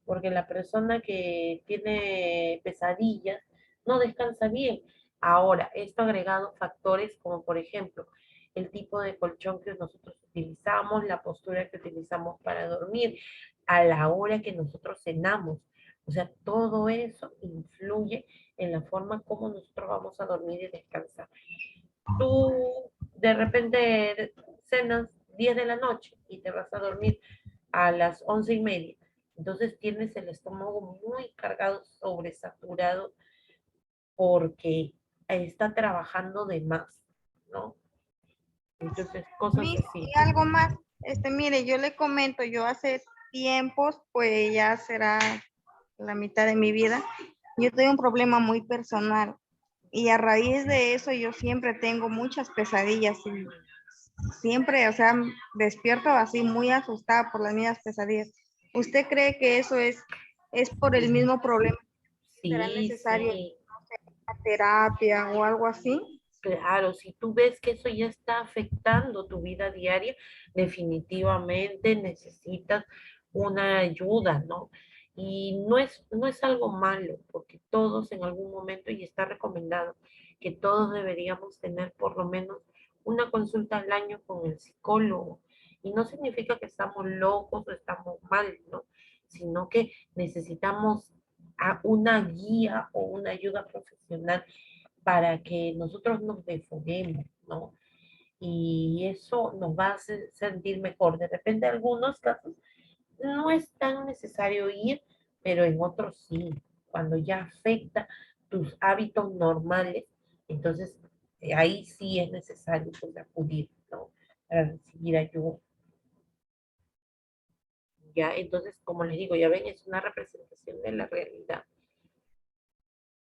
porque la persona que tiene pesadillas no descansa bien. Ahora, esto ha agregado factores como por ejemplo el tipo de colchón que nosotros utilizamos, la postura que utilizamos para dormir, a la hora que nosotros cenamos. O sea, todo eso influye en la forma como nosotros vamos a dormir y descansar. Tú de repente cenas 10 de la noche y te vas a dormir a las 11:30. Entonces tienes el estómago muy cargado, sobresaturado, porque está trabajando de más, ¿no? Entonces, cosas Miss, así. y algo más, mire, yo le comento, yo hace tiempos, pues ya será la mitad de mi vida, yo tengo un problema muy personal y a raíz de eso yo siempre tengo muchas pesadillas y siempre, o sea, despierto así muy asustada por las mismas pesadillas. ¿Usted cree que eso es por el mismo problema? ¿Será Sí, necesario sí. una terapia o algo así? Claro, si tú ves que eso ya está afectando tu vida diaria, definitivamente necesitas una ayuda, ¿no? Y no es algo malo, porque todos en algún momento, y está recomendado, que todos deberíamos tener por lo menos una consulta al año con el psicólogo. Y no significa que estamos locos o estamos mal, ¿no? Sino que necesitamos una guía o una ayuda profesional para que nosotros nos defoguemos, ¿no? Y eso nos va a hacer sentir mejor. De repente, en algunos casos, no es tan necesario ir pero en otros sí. Cuando ya afecta tus hábitos normales, entonces ahí sí es necesario pues, acudir, ¿no? Para recibir ayuda. Ya, entonces, como les digo, ya ven, es una representación de la realidad.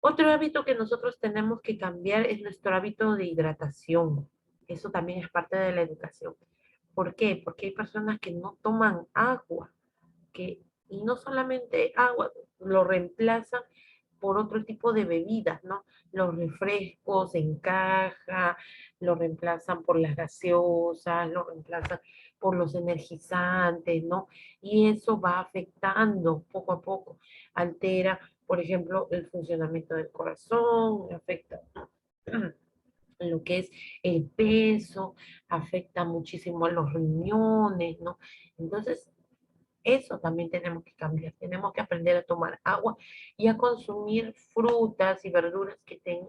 Otro hábito que nosotros tenemos que cambiar es nuestro hábito de hidratación. Eso también es parte de la educación. ¿Por qué? Porque hay personas que no toman agua, y no solamente agua, lo reemplazan por otro tipo de bebidas, ¿no? Los refrescos en caja, lo reemplazan por las gaseosas, lo reemplazan por los energizantes, ¿no? Y eso va afectando poco a poco, altera, por ejemplo, el funcionamiento del corazón, afecta lo que es el peso, afecta muchísimo a los riñones, ¿no? Entonces, eso también tenemos que cambiar. Tenemos que aprender a tomar agua y a consumir frutas y verduras que tengan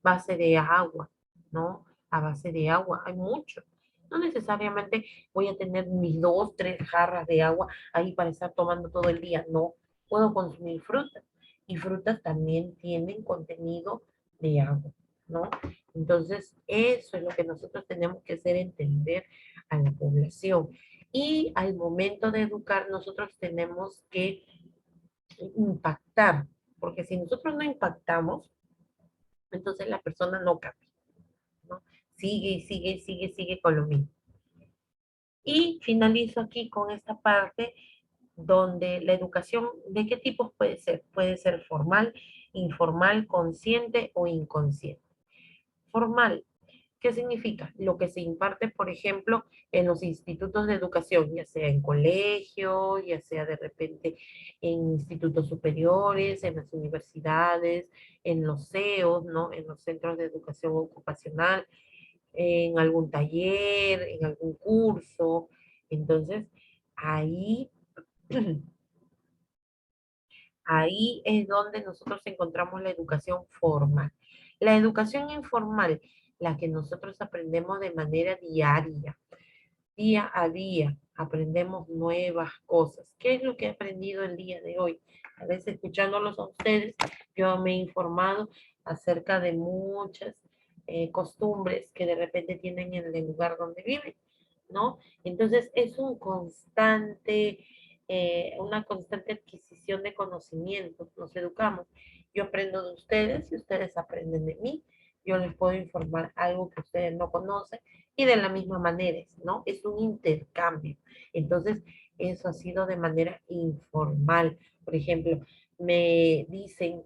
base de agua, ¿no? A base de agua. Hay mucho. No necesariamente voy a tener mis 2, 3 jarras de agua ahí para estar tomando todo el día. No. Puedo consumir frutas. Y frutas también tienen contenido de agua, ¿no? Entonces, eso es lo que nosotros tenemos que hacer entender a la población. Y al momento de educar, nosotros tenemos que impactar, porque si nosotros no impactamos, entonces la persona no cambia, ¿no? Sigue y sigue y sigue, sigue con lo mismo. Y finalizo aquí con esta parte donde la educación, ¿de qué tipos puede ser? Puede ser formal, informal, consciente o inconsciente. Formal, ¿qué significa? Lo que se imparte, por ejemplo, en los institutos de educación, ya sea en colegios, ya sea de repente en institutos superiores, en las universidades, en los CEOs, ¿no? En los centros de educación ocupacional, en algún taller, en algún curso. Entonces, ahí, ahí es donde nosotros encontramos la educación formal. La educación informal, la que nosotros aprendemos de manera diaria, día a día, aprendemos nuevas cosas. ¿Qué es lo que he aprendido el día de hoy? A veces escuchándolos a ustedes, yo me he informado acerca de muchas costumbres que de repente tienen en el lugar donde viven, ¿no? Entonces es un constante, una constante adquisición de conocimientos, nos educamos. Yo aprendo de ustedes y ustedes aprenden de mí. Yo les puedo informar algo que ustedes no conocen y de la misma manera, ¿no? Es un intercambio. Entonces, eso ha sido de manera informal. Por ejemplo, me dicen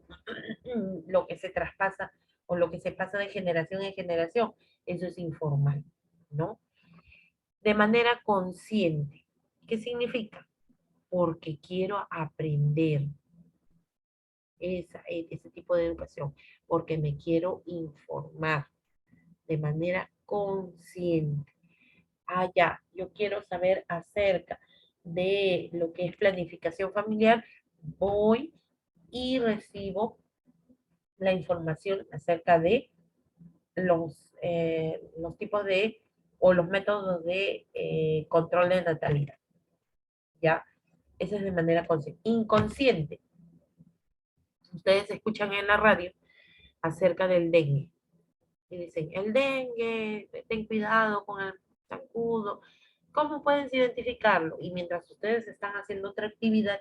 lo que se traspasa o lo que se pasa de generación en generación. Eso es informal, ¿no? De manera consciente. ¿Qué significa? Porque quiero aprender ese tipo de educación, porque me quiero informar de manera consciente. Ah, ya, yo quiero saber acerca de lo que es planificación familiar, voy y recibo la información acerca de los tipos de, o los métodos de control de natalidad. ¿Ya? Eso es de manera consciente. Inconsciente. Ustedes escuchan en la radio acerca del dengue. Y dicen, el dengue, ten cuidado con el zancudo. ¿Cómo pueden identificarlo? Y mientras ustedes están haciendo otra actividad,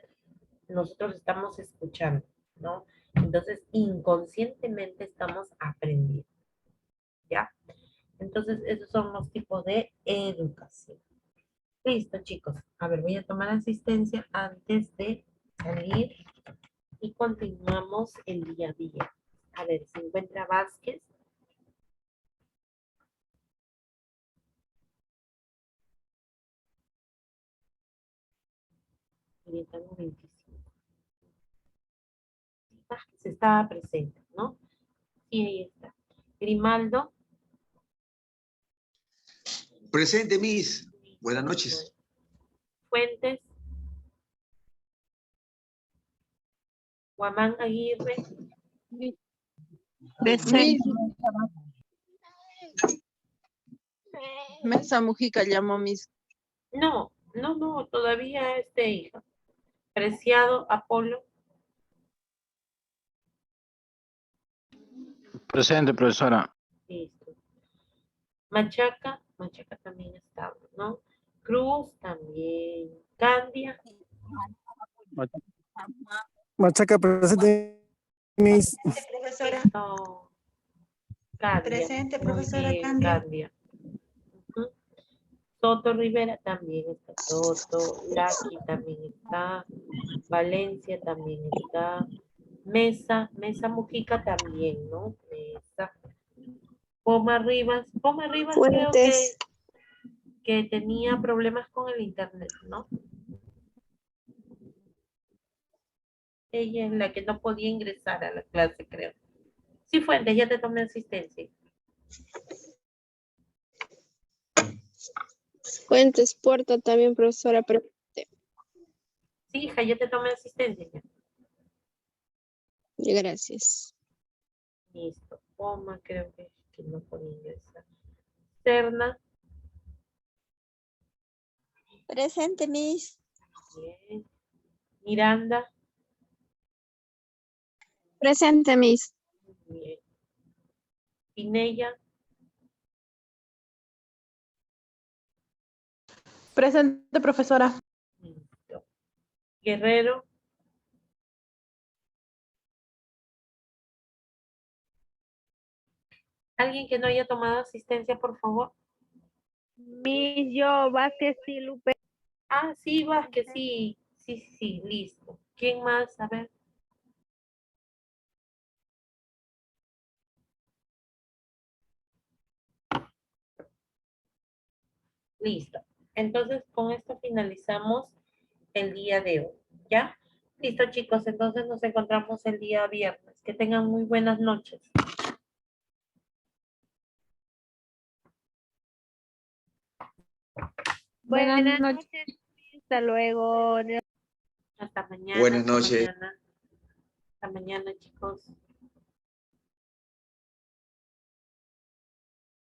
nosotros estamos escuchando, ¿no? Entonces, inconscientemente estamos aprendiendo, ¿ya? Entonces, esos son los tipos de educación. Listo, chicos. A ver, voy a tomar asistencia antes de salir y continuamos el día a día. A ver, se encuentra Vázquez. Estamos 25. Vázquez estaba presente, ¿no? Y ahí está. Grimaldo. Presente, Miss. Buenas noches. Fuentes. Guamán Aguirre. Presente. Mesa Mujica llamó Miss. No, todavía hija. Preciado Apolo. Presente, profesora. Listo. Machaca, Machaca también estaba, ¿no? Cruz también. Candia, Machaca presente, mis. Profesora, no. Candia. presente, Muy profesora bien, Candia. Candia. Ujú. Soto Rivera también está. Soto. Laki también está. Valencia también está. Mesa, Mesa Mujica también, ¿no? Mesa. Poma Rivas creo Fuentes. que tenía problemas con el internet, ¿no? Ella es la que no podía ingresar a la clase, creo. Sí, Fuentes, ya te tomé asistencia. Fuentes, Puerta también, profesora. Sí, hija, ya te tomé asistencia. Ya. Gracias. Listo. Poma creo que no podía ingresar. Serna. Presente, Miss. Bien. Miranda. Presente, Miss. Bien. Pinella. Presente, profesora. Listo. Guerrero. ¿Alguien que no haya tomado asistencia, por favor? Miss, yo, Vázquez y Lupe. Ah, sí, Vázquez, sí. Sí, listo. ¿Quién más? A ver. Listo. Entonces, con esto finalizamos el día de hoy, ¿ya? Listo, chicos. Entonces nos encontramos el día viernes. Que tengan muy buenas noches. Buenas noches. Hasta luego. Hasta mañana. Buenas Hasta noches. mañana. Hasta mañana, chicos.